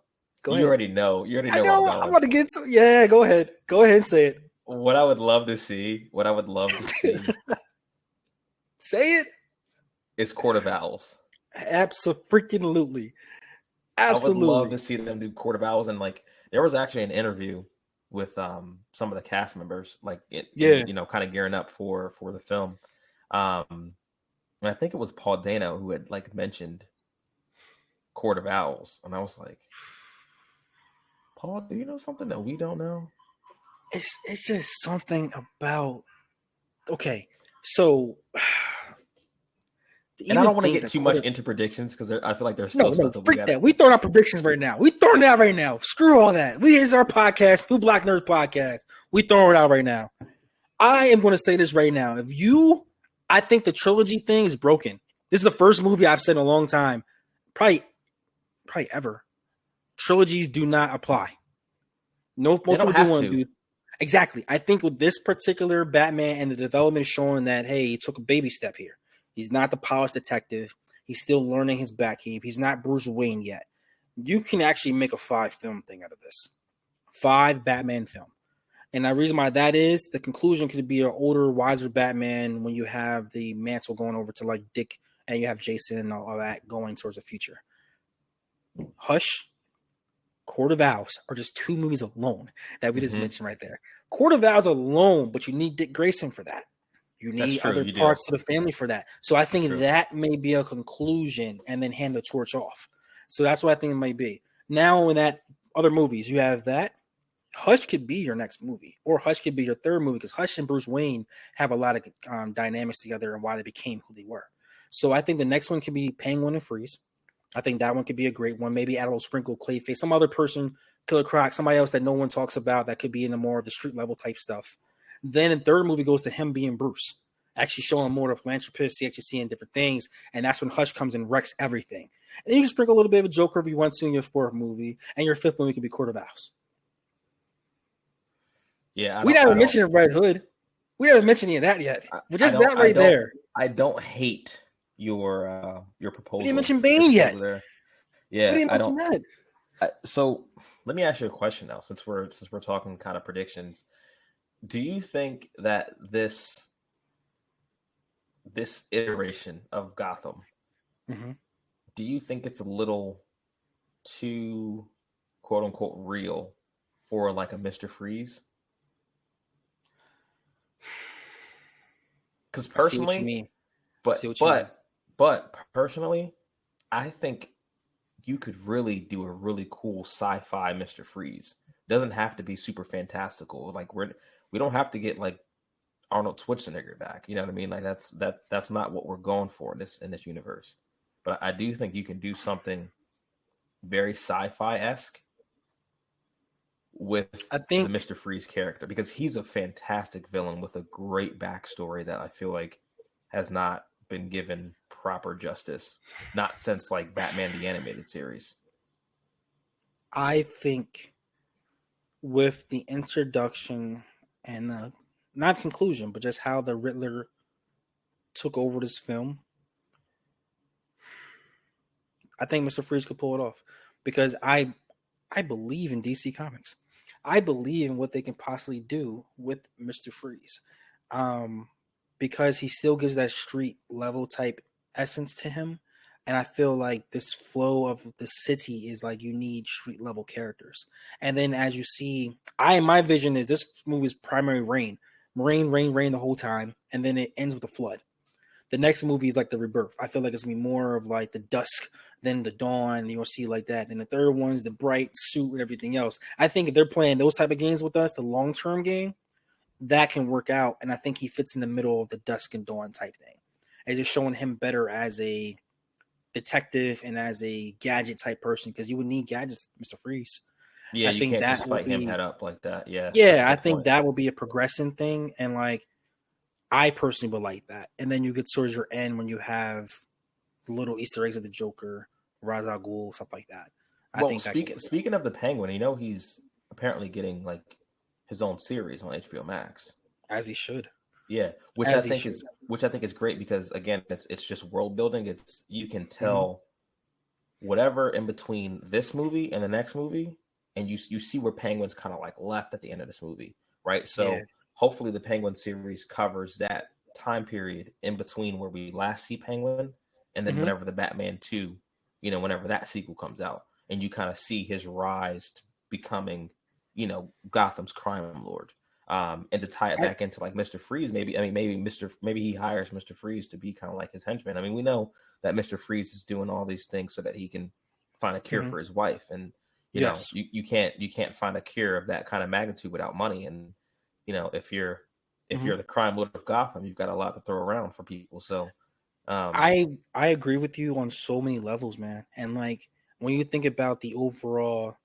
[SPEAKER 1] you already know where I'm going.
[SPEAKER 2] I'm about to get to, yeah, go ahead. Go ahead and say it.
[SPEAKER 1] What I would love to see,
[SPEAKER 2] say it,
[SPEAKER 1] is Court of Owls.
[SPEAKER 2] Absolutely.
[SPEAKER 1] I would love to see them do Court of Owls. And like, there was actually an interview with some of the cast members, like kind of gearing up for the film. And I think it was Paul Dano who had like mentioned Court of Owls, and I was like, Paul, do you know something that we don't know?
[SPEAKER 2] It's just something about so.
[SPEAKER 1] And I don't want to get too much into predictions because I feel like there's still stuff that
[SPEAKER 2] freak that. We throwing out predictions right now. We throwing it out right now. Screw all that. Here's our podcast, New Black Nerd Podcast. We throwing it out right now. I am going to say this right now. I think the trilogy thing is broken. This is the first movie I've said in a long time, probably ever. Trilogies do not apply. Most people do want to do. Exactly. I think with this particular Batman and the development showing that, hey, he took a baby step here. He's not the polished detective. He's still learning his Batcave. He's not Bruce Wayne yet. You can actually make a 5-film thing out of this. 5 Batman film. And the reason why that is, the conclusion could be an older, wiser Batman when you have the mantle going over to like Dick and you have Jason and all that going towards the future. Hush, Court of Owls are just 2 movies alone that we just mentioned right there. Court of Owls alone, but you need Dick Grayson for that. You need other parts of the family for that. So I think that may be a conclusion and then hand the torch off. So that's what I think it might be. Now in that other movies, you have that. Hush could be your next movie, or Hush could be your third movie because Hush and Bruce Wayne have a lot of dynamics together and why they became who they were. So I think the next one could be Penguin and Freeze. I think that one could be a great one. Maybe add a little sprinkle Clayface, some other person, Killer Croc, somebody else that no one talks about that could be in the more of the street level type stuff. Then the third movie goes to him being Bruce, actually showing more of a philanthropist, actually seeing different things, and that's when Hush comes and wrecks everything. And you can sprinkle a little bit of a Joker if you want to in your 4th movie, and your 5th movie could be Court of Owls.
[SPEAKER 1] Yeah,
[SPEAKER 2] we never mentioned Red Hood. We haven't mentioned any of that yet. But just that right there.
[SPEAKER 1] I don't hate your proposal.
[SPEAKER 2] We didn't mention Bane yet.
[SPEAKER 1] There. Yeah,
[SPEAKER 2] we didn't mention that.
[SPEAKER 1] So let me ask you a question now, since we're talking kind of predictions. Do you think that this iteration of Gotham, do you think it's a little too quote unquote real for like a Mr. Freeze? Because
[SPEAKER 2] I see what you
[SPEAKER 1] personally,
[SPEAKER 2] mean. I see
[SPEAKER 1] but
[SPEAKER 2] what you mean.
[SPEAKER 1] but but personally, I think you could really do a really cool sci-fi Mr. Freeze. Doesn't have to be super fantastical. Like we don't have to get like Arnold Schwarzenegger back. You know what I mean? Like that's not what we're going for in this universe. But I do think you can do something very sci-fi esque with
[SPEAKER 2] I
[SPEAKER 1] the
[SPEAKER 2] think
[SPEAKER 1] Mr. Freeze character because he's a fantastic villain with a great backstory that I feel like has not been given proper justice, not since like Batman the Animated Series.
[SPEAKER 2] I think with the introduction and the not conclusion, but just how the Riddler took over this film, I think Mr. Freeze could pull it off because I believe in DC Comics. I believe in what they can possibly do with Mr. Freeze. Um, because he still gives that street level type essence to him. And I feel like this flow of the city is like you need street level characters. And then as you see, my vision is this movie's primary rain the whole time, and then it ends with a flood. The next movie is like the rebirth. I feel like it's gonna be more of like the dusk than the dawn. You'll see like that. And the third one's the bright suit and everything else. I think if they're playing those type of games with us, the long term game, that can work out. And I think he fits in the middle of the dusk and dawn type thing. And just showing him better as a detective and as a gadget type person because you would need gadgets, Mr. Freeze.
[SPEAKER 1] Yeah,
[SPEAKER 2] I
[SPEAKER 1] you
[SPEAKER 2] think
[SPEAKER 1] can't
[SPEAKER 2] that
[SPEAKER 1] just
[SPEAKER 2] will
[SPEAKER 1] fight him
[SPEAKER 2] be
[SPEAKER 1] head up like that. Yeah, that's a
[SPEAKER 2] yeah, I
[SPEAKER 1] good
[SPEAKER 2] think
[SPEAKER 1] point.
[SPEAKER 2] that will be a progression thing. And like I personally would like that. And then you get towards your end when you have the little Easter eggs of the Joker, Ra's al Ghul, stuff like that. I
[SPEAKER 1] Well,
[SPEAKER 2] think that could work
[SPEAKER 1] speaking of the Penguin, you know he's apparently getting like his own series on HBO Max.
[SPEAKER 2] as he should.
[SPEAKER 1] Yeah,
[SPEAKER 2] As he should.
[SPEAKER 1] which I think is great because again, it's just world building. It's you can
[SPEAKER 2] Mm-hmm.
[SPEAKER 1] tell whatever in between this movie and the next movie, and you see where Penguin's kind of like left at the end of this movie, right?
[SPEAKER 2] Yeah.
[SPEAKER 1] So hopefully the Penguin series covers that time period in between where we last see Penguin, and then
[SPEAKER 2] Mm-hmm.
[SPEAKER 1] whenever the Batman 2, whenever that sequel comes out, and you kind of see his rise to becoming, Gotham's crime lord. And to tie it
[SPEAKER 2] I,
[SPEAKER 1] back into like Mr. Freeze, maybe he hires Mr. Freeze to be kind of like his henchman. I mean, we know that Mr. Freeze is doing all these things so that he can find a cure
[SPEAKER 2] mm-hmm.
[SPEAKER 1] for his wife. And
[SPEAKER 2] Yes.
[SPEAKER 1] you can't find a cure of that kind of magnitude without money. And if you're
[SPEAKER 2] Mm-hmm.
[SPEAKER 1] the crime lord of Gotham, you've got a lot to throw around for people. So
[SPEAKER 2] I agree with you on so many levels, man. And like when you think about the overall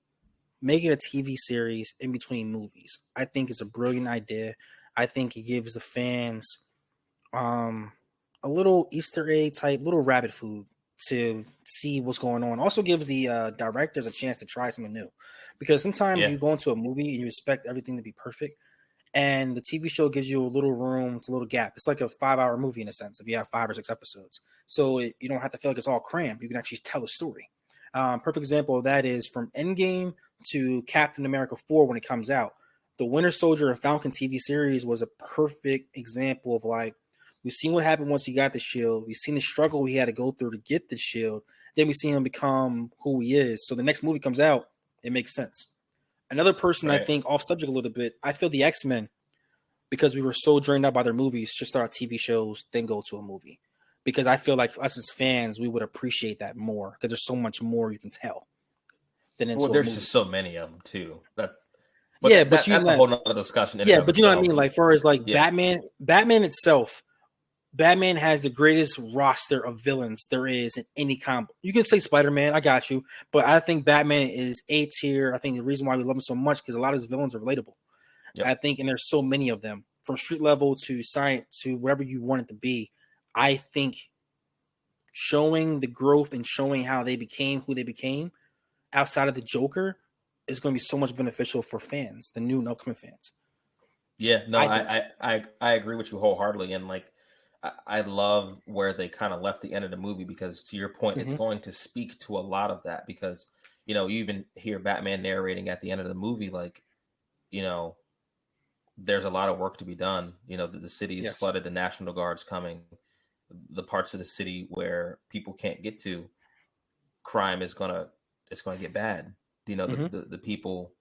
[SPEAKER 2] making a TV series in between movies, I think it's a brilliant idea. I think it gives the fans um a little Easter egg type, little rabbit food to see what's going on. Also gives the directors a chance to try something new, because sometimes
[SPEAKER 1] yeah,
[SPEAKER 2] you go into a movie and you expect everything to be perfect, and the TV show gives you a little room, it's a little gap. It's like a 5 hour movie in a sense if you have 5 or 6 episodes, so you don't have to feel like it's all crammed. You can actually tell a story. Perfect example of that is from Endgame to Captain America 4 when it comes out. The Winter Soldier and Falcon TV series was a perfect example of like we've seen what happened once he got the shield. We've seen the struggle he had to go through to get the shield. Then we see him become who he is. So the next movie comes out, it makes sense. Another person I
[SPEAKER 1] right.
[SPEAKER 2] think off subject a little bit, I feel the X-Men, because we were so drained out by their movies, should start TV shows, then go to a movie. Because I feel like us as fans, we would appreciate that more because there's so much more you can tell than
[SPEAKER 1] Well,
[SPEAKER 2] into a
[SPEAKER 1] there's
[SPEAKER 2] movie.
[SPEAKER 1] just so many of them too. But
[SPEAKER 2] Yeah, but you
[SPEAKER 1] that's a
[SPEAKER 2] know,
[SPEAKER 1] whole nother discussion in and
[SPEAKER 2] yeah,
[SPEAKER 1] of
[SPEAKER 2] but you know what I
[SPEAKER 1] itself.
[SPEAKER 2] mean. Like, far as like
[SPEAKER 1] Yeah,
[SPEAKER 2] Batman itself, Batman has the greatest roster of villains there is in any comic. You can say Spider-Man, I got you, but I think Batman is A tier. I think the reason why we love him so much because a lot of his villains are relatable.
[SPEAKER 1] yep.
[SPEAKER 2] I think, and there's so many of them from street level to science to wherever you want it to be. I think showing the growth and showing how they became who they became outside of the Joker is going to be so much beneficial for fans, the new and upcoming fans.
[SPEAKER 1] Yeah, no,
[SPEAKER 2] I think so.
[SPEAKER 1] I agree with you wholeheartedly, and like I love where they kind of left the end of the movie because to your point, it's
[SPEAKER 2] Mm-hmm.
[SPEAKER 1] going to speak to a lot of that because you even hear Batman narrating at the end of the movie like you know there's a lot of work to be done. The city is
[SPEAKER 2] Yes.
[SPEAKER 1] flooded, the National Guard's coming, the parts of the city where people can't get to, crime is gonna it's going to get bad. You know,
[SPEAKER 2] Mm-hmm.
[SPEAKER 1] the people,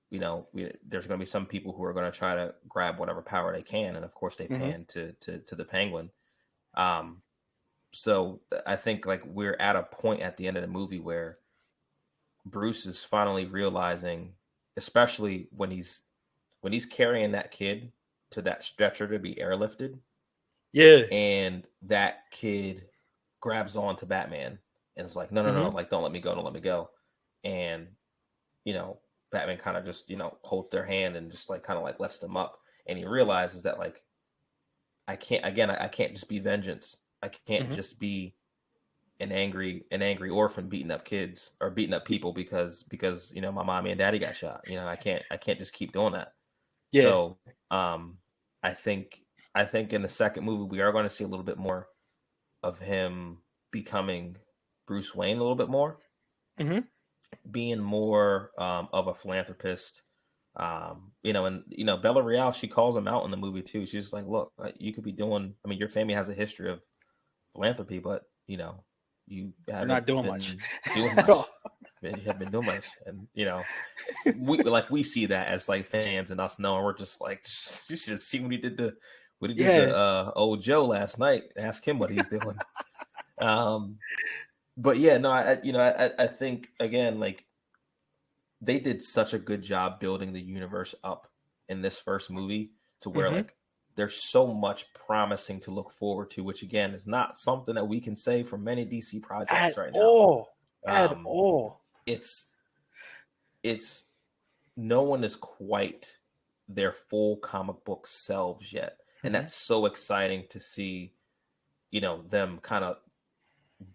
[SPEAKER 1] you know, there's going to be some people who are going to try to grab whatever power they can, and of course they
[SPEAKER 2] Mm-hmm.
[SPEAKER 1] pan to the Penguin. Um, so I think like we're at a point at the end of the movie where Bruce is finally realizing, especially when he's carrying that kid to that stretcher to be airlifted,
[SPEAKER 2] Yeah.
[SPEAKER 1] and that kid grabs on to Batman and it's like, no, no, no,
[SPEAKER 2] Mm-hmm.
[SPEAKER 1] like don't let me go, don't let me go. And you know, Batman kind of just, you know, holds their hand and just like kind of like lets them up. And he realizes that like I can't just be vengeance. I can't
[SPEAKER 2] Mm-hmm.
[SPEAKER 1] just be an angry orphan beating up kids or beating up people because you know my mommy and daddy got shot. You know, I can't just keep doing that.
[SPEAKER 2] Yeah.
[SPEAKER 1] So I think I think in the second movie we are going to see a little bit more of him becoming Bruce Wayne a little bit more,
[SPEAKER 2] Mm-hmm.
[SPEAKER 1] being more of a philanthropist. You know, and you know Bella Real, she calls him out in the movie too. She's just like, look, you could be doing. I mean, your family has a history of philanthropy, but you know, you
[SPEAKER 2] You're
[SPEAKER 1] haven't
[SPEAKER 2] not doing much
[SPEAKER 1] been doing
[SPEAKER 2] at all.
[SPEAKER 1] much. You haven't been doing much, and you know, we see that as like fans and us knowing we're just like, you should see what he did to
[SPEAKER 2] Yeah.
[SPEAKER 1] old Joe last night. Ask him what he's doing. Um, but yeah, no, I think again, like they did such a good job building the universe up in this first movie to where
[SPEAKER 2] Mm-hmm.
[SPEAKER 1] like there's so much promising to look forward to, which again is not something that we can say for many DC projects
[SPEAKER 2] At
[SPEAKER 1] right now.
[SPEAKER 2] all. At
[SPEAKER 1] Um,
[SPEAKER 2] all.
[SPEAKER 1] it's it's no one is quite their full comic book selves yet, and
[SPEAKER 2] Mm-hmm.
[SPEAKER 1] that's so exciting to see. You know them kind of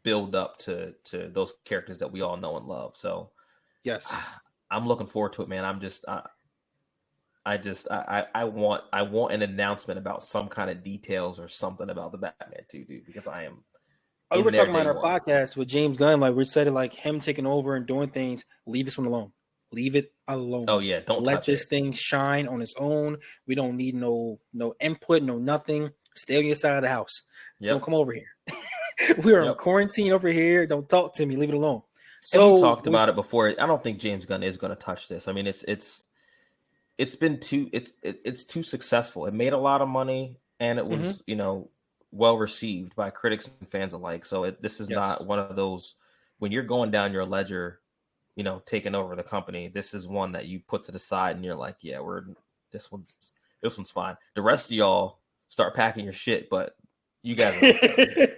[SPEAKER 1] build up to those characters that we all know and love. So
[SPEAKER 2] Yes.
[SPEAKER 1] I'm looking forward to it, man. I want an announcement about some kind of details or something about the Batman 2, dude, because I am
[SPEAKER 2] We were
[SPEAKER 1] in there
[SPEAKER 2] talking about
[SPEAKER 1] day
[SPEAKER 2] in our
[SPEAKER 1] one.
[SPEAKER 2] podcast with James Gunn, like we said it, like him taking over and doing things. Leave this one alone. Leave it
[SPEAKER 1] Oh
[SPEAKER 2] alone.
[SPEAKER 1] yeah, don't
[SPEAKER 2] Let
[SPEAKER 1] touch
[SPEAKER 2] this
[SPEAKER 1] it.
[SPEAKER 2] thing shine on its own. We don't need no input, no nothing. Stay on your side of the house. Don't
[SPEAKER 1] Yep,
[SPEAKER 2] come over here. We are in
[SPEAKER 1] yep.
[SPEAKER 2] quarantine over here. Don't talk to me. Leave it alone.
[SPEAKER 1] And we
[SPEAKER 2] So
[SPEAKER 1] talked
[SPEAKER 2] with
[SPEAKER 1] about it before. I don't think James Gunn is going to touch this. I mean, it's been too it's too successful. It made a lot of money, and it
[SPEAKER 2] mhm,
[SPEAKER 1] was you know well received by critics and fans alike. So this is
[SPEAKER 2] yes.
[SPEAKER 1] not one of those when you're going down your ledger, you know, taking over the company. This is one that you put to the side, and you're like, yeah, this one's this one's fine. The rest of y'all start packing your shit, but you guys are okay.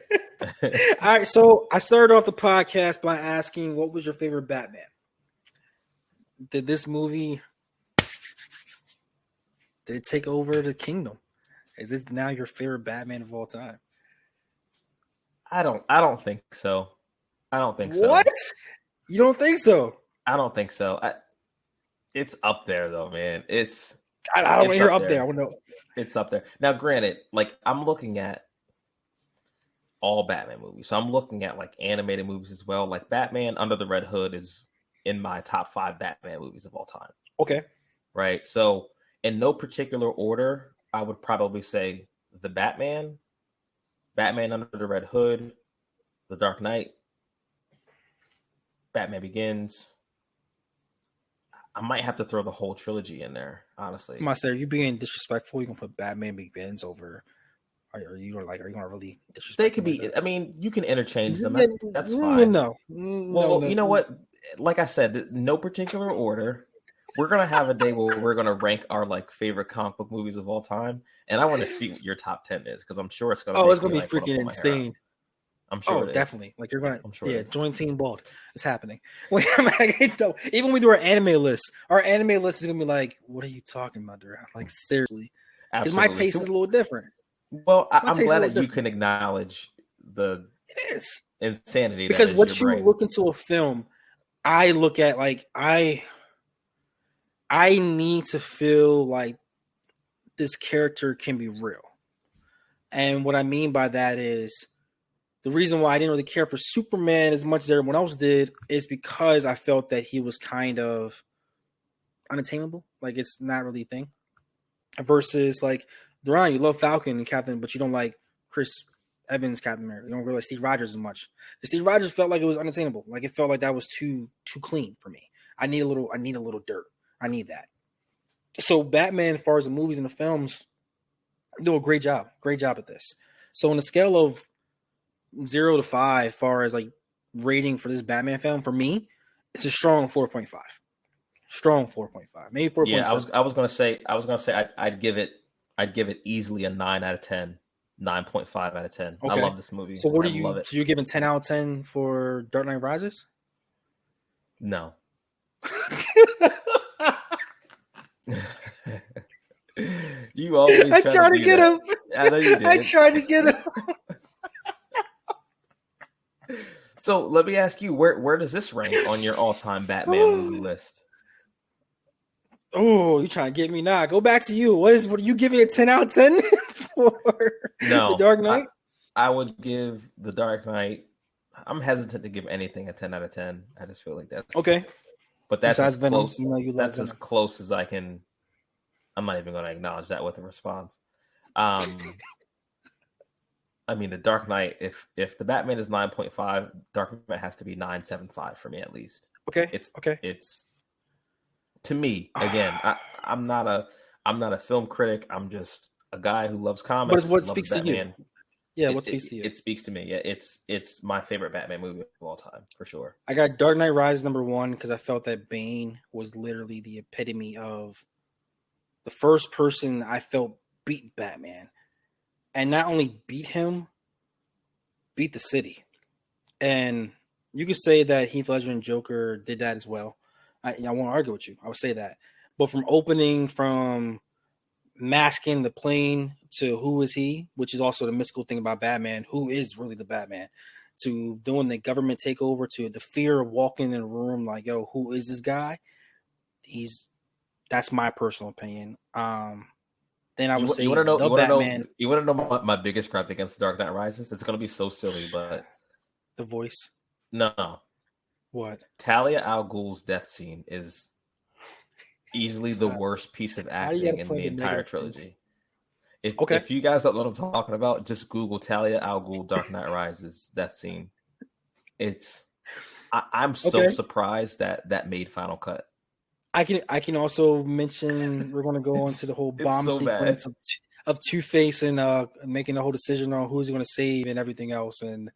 [SPEAKER 2] All right, so I started off the podcast by asking what was your favorite Batman? Did this movie did it take over the kingdom? Is this now your favorite Batman of all time?
[SPEAKER 1] I don't think so. I don't think
[SPEAKER 2] What?
[SPEAKER 1] so.
[SPEAKER 2] You don't think so?
[SPEAKER 1] I don't think so. It's up there though, man.
[SPEAKER 2] I don't want to
[SPEAKER 1] It's
[SPEAKER 2] hear
[SPEAKER 1] up
[SPEAKER 2] up there. I
[SPEAKER 1] there.
[SPEAKER 2] want to know.
[SPEAKER 1] It's up there. Now, granted, like I'm looking at all Batman movies, so I'm looking at like animated movies as well. Like Batman Under the Red Hood is in my top 5 Batman movies of all time,
[SPEAKER 2] Okay.
[SPEAKER 1] right? So, in no particular order, I would probably say the Batman, Batman Under the Red Hood, The Dark Knight, Batman Begins. I might have to throw the whole trilogy in there, honestly.
[SPEAKER 2] My sir, you being disrespectful. You gonna put Batman Begins over? Are you gonna really
[SPEAKER 1] They
[SPEAKER 2] disrespect
[SPEAKER 1] could
[SPEAKER 2] him like
[SPEAKER 1] be.
[SPEAKER 2] that?
[SPEAKER 1] I mean, you can interchange them. That's fine.
[SPEAKER 2] No, no,
[SPEAKER 1] Well, you
[SPEAKER 2] no.
[SPEAKER 1] know what? Like I said, no particular order. We're gonna have a day where we're gonna rank our like favorite comic book movies of all time, and I want to see what your top 10 is because I'm sure it's gonna
[SPEAKER 2] Oh, it's
[SPEAKER 1] make
[SPEAKER 2] gonna
[SPEAKER 1] me
[SPEAKER 2] be
[SPEAKER 1] like want to
[SPEAKER 2] freaking
[SPEAKER 1] pull my hair out.
[SPEAKER 2] insane.
[SPEAKER 1] I'm sure
[SPEAKER 2] Oh,
[SPEAKER 1] it is.
[SPEAKER 2] definitely. Like you're gonna,
[SPEAKER 1] I'm sure it
[SPEAKER 2] yeah,
[SPEAKER 1] is.
[SPEAKER 2] join Team Bald. It's happening. Even when we do our anime list is gonna be like, what are you talking about, Duran? Like seriously, because my
[SPEAKER 1] Absolutely.
[SPEAKER 2] taste is
[SPEAKER 1] So,
[SPEAKER 2] a little different.
[SPEAKER 1] well,
[SPEAKER 2] My
[SPEAKER 1] I'm
[SPEAKER 2] taste is a
[SPEAKER 1] glad
[SPEAKER 2] little
[SPEAKER 1] that you
[SPEAKER 2] different.
[SPEAKER 1] can acknowledge the
[SPEAKER 2] It is
[SPEAKER 1] insanity that
[SPEAKER 2] because
[SPEAKER 1] is your
[SPEAKER 2] what you
[SPEAKER 1] brain.
[SPEAKER 2] look into a film, I look at like I need to feel like this character can be real, and what I mean by that is the reason why I didn't really care for Superman as much as everyone else did is because I felt that he was kind of unattainable. Like it's not really a thing. Versus like Duran, you love Falcon and Captain, but you don't like Chris Evans Captain America. You don't realize Steve Rogers as much. Steve Rogers felt like it was unattainable. Like it felt like that was too clean for me. I need a little dirt. I need that. So Batman, as far as the movies and the films, do a great job. Great job at this. So on a scale of 0 to 5, as far as like rating for this Batman film, for me, it's a strong 4.5. Strong 4.5. Maybe 4.7.
[SPEAKER 1] Yeah, I was gonna say I'd give it easily a 9 out of 10. 9.5 out of 10.
[SPEAKER 2] Okay.
[SPEAKER 1] I love this movie.
[SPEAKER 2] So what
[SPEAKER 1] I
[SPEAKER 2] are you?
[SPEAKER 1] love it.
[SPEAKER 2] So you're giving 10 out of 10 for Dark Knight Rises?
[SPEAKER 1] No. You always
[SPEAKER 2] I tried to get him.
[SPEAKER 1] I know you did.
[SPEAKER 2] I tried to get him.
[SPEAKER 1] So let me ask you, where does this rank on your all-time Batman movie list?
[SPEAKER 2] Oh, you trying to get me now? Go back to you. What are you giving it 10 out of 10 for The Dark Knight?
[SPEAKER 1] I would give The Dark Knight. I'm hesitant to give anything a 10 out of 10. I just feel like that's
[SPEAKER 2] okay.
[SPEAKER 1] But that's
[SPEAKER 2] besides
[SPEAKER 1] as
[SPEAKER 2] Venom,
[SPEAKER 1] close.
[SPEAKER 2] you know you love
[SPEAKER 1] That's
[SPEAKER 2] Venom.
[SPEAKER 1] as close as I can. I'm not even going to acknowledge that with a response. I mean, The Dark Knight. If the Batman is 9.5, Dark Knight has to be 9.75 for me at least.
[SPEAKER 2] Okay.
[SPEAKER 1] It's to me again. I'm not a film critic. I'm just a guy who loves comics.
[SPEAKER 2] But what speaks
[SPEAKER 1] Batman.
[SPEAKER 2] to you? Yeah, what speaks to you?
[SPEAKER 1] It speaks to me. Yeah, it's my favorite Batman movie of all time for sure.
[SPEAKER 2] I got Dark Knight Rises number 1 because I felt that Bane was literally the epitome of the first person I felt beat Batman, and not only beat him, beat the city. And you could say that Heath Ledger and Joker did that as well. I won't argue with you. I would say that. But from masking the plane to who is he, which is also the mystical thing about Batman, who is really the Batman, to doing the government takeover, to the fear of walking in a room like, yo, who is this guy? That's my personal opinion. Then I would say
[SPEAKER 1] you want to
[SPEAKER 2] Batman.
[SPEAKER 1] You want to know my biggest gripe against The Dark Knight Rises? It's going to be so silly, but
[SPEAKER 2] the voice.
[SPEAKER 1] No.
[SPEAKER 2] What?
[SPEAKER 1] Talia al Ghul's death scene is easily the worst piece of acting in the entire trilogy. If you guys don't know what I'm talking about, just Google Talia al Ghul Dark Knight Rises death scene. I'm so surprised that made Final Cut.
[SPEAKER 2] I can also mention we're going to go into the whole bomb sequence of Two-Face and making the whole decision on who's going to save and everything else, and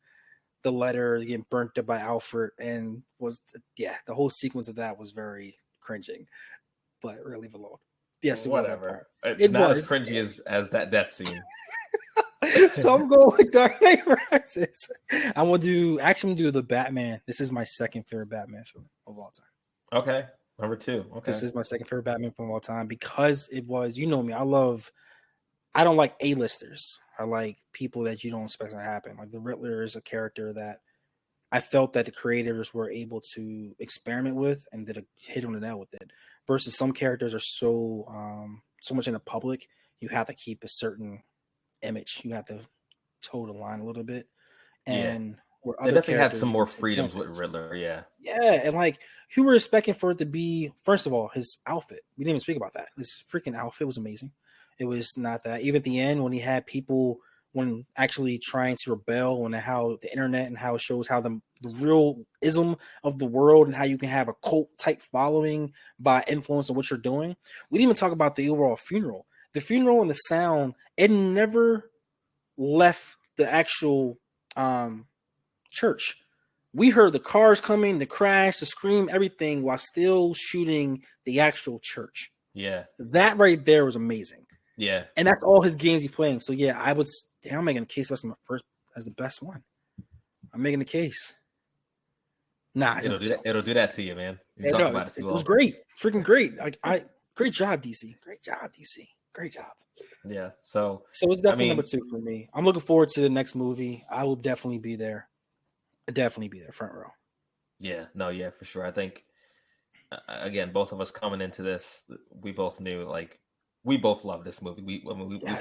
[SPEAKER 2] the letter getting burnt up by Alfred, and the whole sequence of that was very cringing. But we're gonna leave it alone. Yes,
[SPEAKER 1] whatever. It's not as cringy as that death scene.
[SPEAKER 2] So I'm going with Dark Knight Rises. I'm gonna do the Batman. This is my second favorite Batman film of all time.
[SPEAKER 1] Okay. Number 2. Okay.
[SPEAKER 2] This is my second favorite Batman film of all time because it was, you know me, I don't like A-listers. I like people that you don't expect to happen. Like the Riddler is a character that I felt that the creators were able to experiment with and did a hit on the nail with it. Versus some characters are so much in the public, you have to keep a certain image. You have to toe the line a little bit. And
[SPEAKER 1] they definitely had some more freedoms with Riddler, yeah.
[SPEAKER 2] Yeah, and like who were expecting for it to be, first of all, his outfit. We didn't even speak about that. His freaking outfit was amazing. It was not that. Even at the end when he had people when actually trying to rebel, and how the internet and how it shows how the real ism of the world and how you can have a cult type following by influence of what you're doing. We didn't even talk about the overall funeral. The funeral and the sound, it never left the actual church. We heard the cars coming, the crash, the scream, everything while still shooting the actual church.
[SPEAKER 1] Yeah.
[SPEAKER 2] That right there was amazing.
[SPEAKER 1] Yeah.
[SPEAKER 2] And that's all his games he's playing. So yeah, I'm making a case as the best one. I'm making a case. Nah,
[SPEAKER 1] it'll do that to you, man.
[SPEAKER 2] It was great. Freaking great. Great job, DC. Great job, DC. Great job.
[SPEAKER 1] Yeah. So
[SPEAKER 2] it's definitely number 2 for me. I'm looking forward to the next movie. I will definitely be there. Front row.
[SPEAKER 1] Yeah, no, yeah, for sure. I think again, both of us coming into this, we both knew we both love this movie. We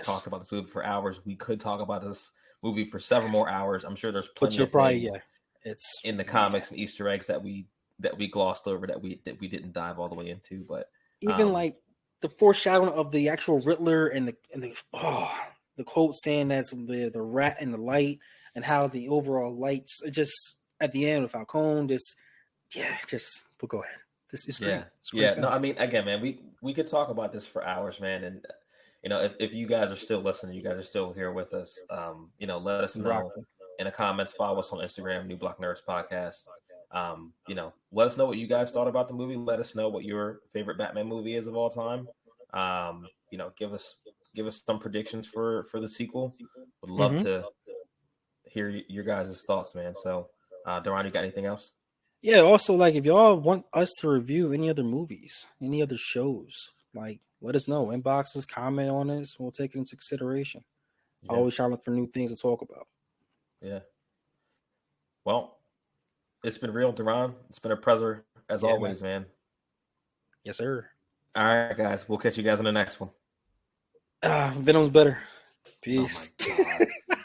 [SPEAKER 1] talked about this movie for hours. We could talk about this movie for several more hours. I'm sure there's plenty of things
[SPEAKER 2] it's
[SPEAKER 1] in the comics and Easter eggs that we glossed over that we didn't dive all the way into. But
[SPEAKER 2] even like the foreshadowing of the actual Riddler and the the quote saying that's the rat in the light, and how the overall lights are just at the end of Falcone. But go ahead. This is great.
[SPEAKER 1] Yeah. No, I mean, again, man, we could talk about this for hours, man. And if you guys are still listening, you guys are still here with us. Let us know in the comments. Follow us on Instagram, New Block Nerds Podcast. Let us know what you guys thought about the movie. Let us know what your favorite Batman movie is of all time. Give us some predictions for the sequel. Would love to hear your guys' thoughts, man. So, Duran, you got anything else?
[SPEAKER 2] Yeah, also, like, if y'all want us to review any other movies, any other shows, like, let us know. Inbox us, comment on us. We'll take it into consideration. I always try to look for new things to talk about.
[SPEAKER 1] Yeah. Well, it's been real, Duran. It's been a pleasure, as always, man.
[SPEAKER 2] Yes, sir.
[SPEAKER 1] All right, guys. We'll catch you guys in the next one.
[SPEAKER 2] Venom's better. Peace.
[SPEAKER 1] Oh, my God.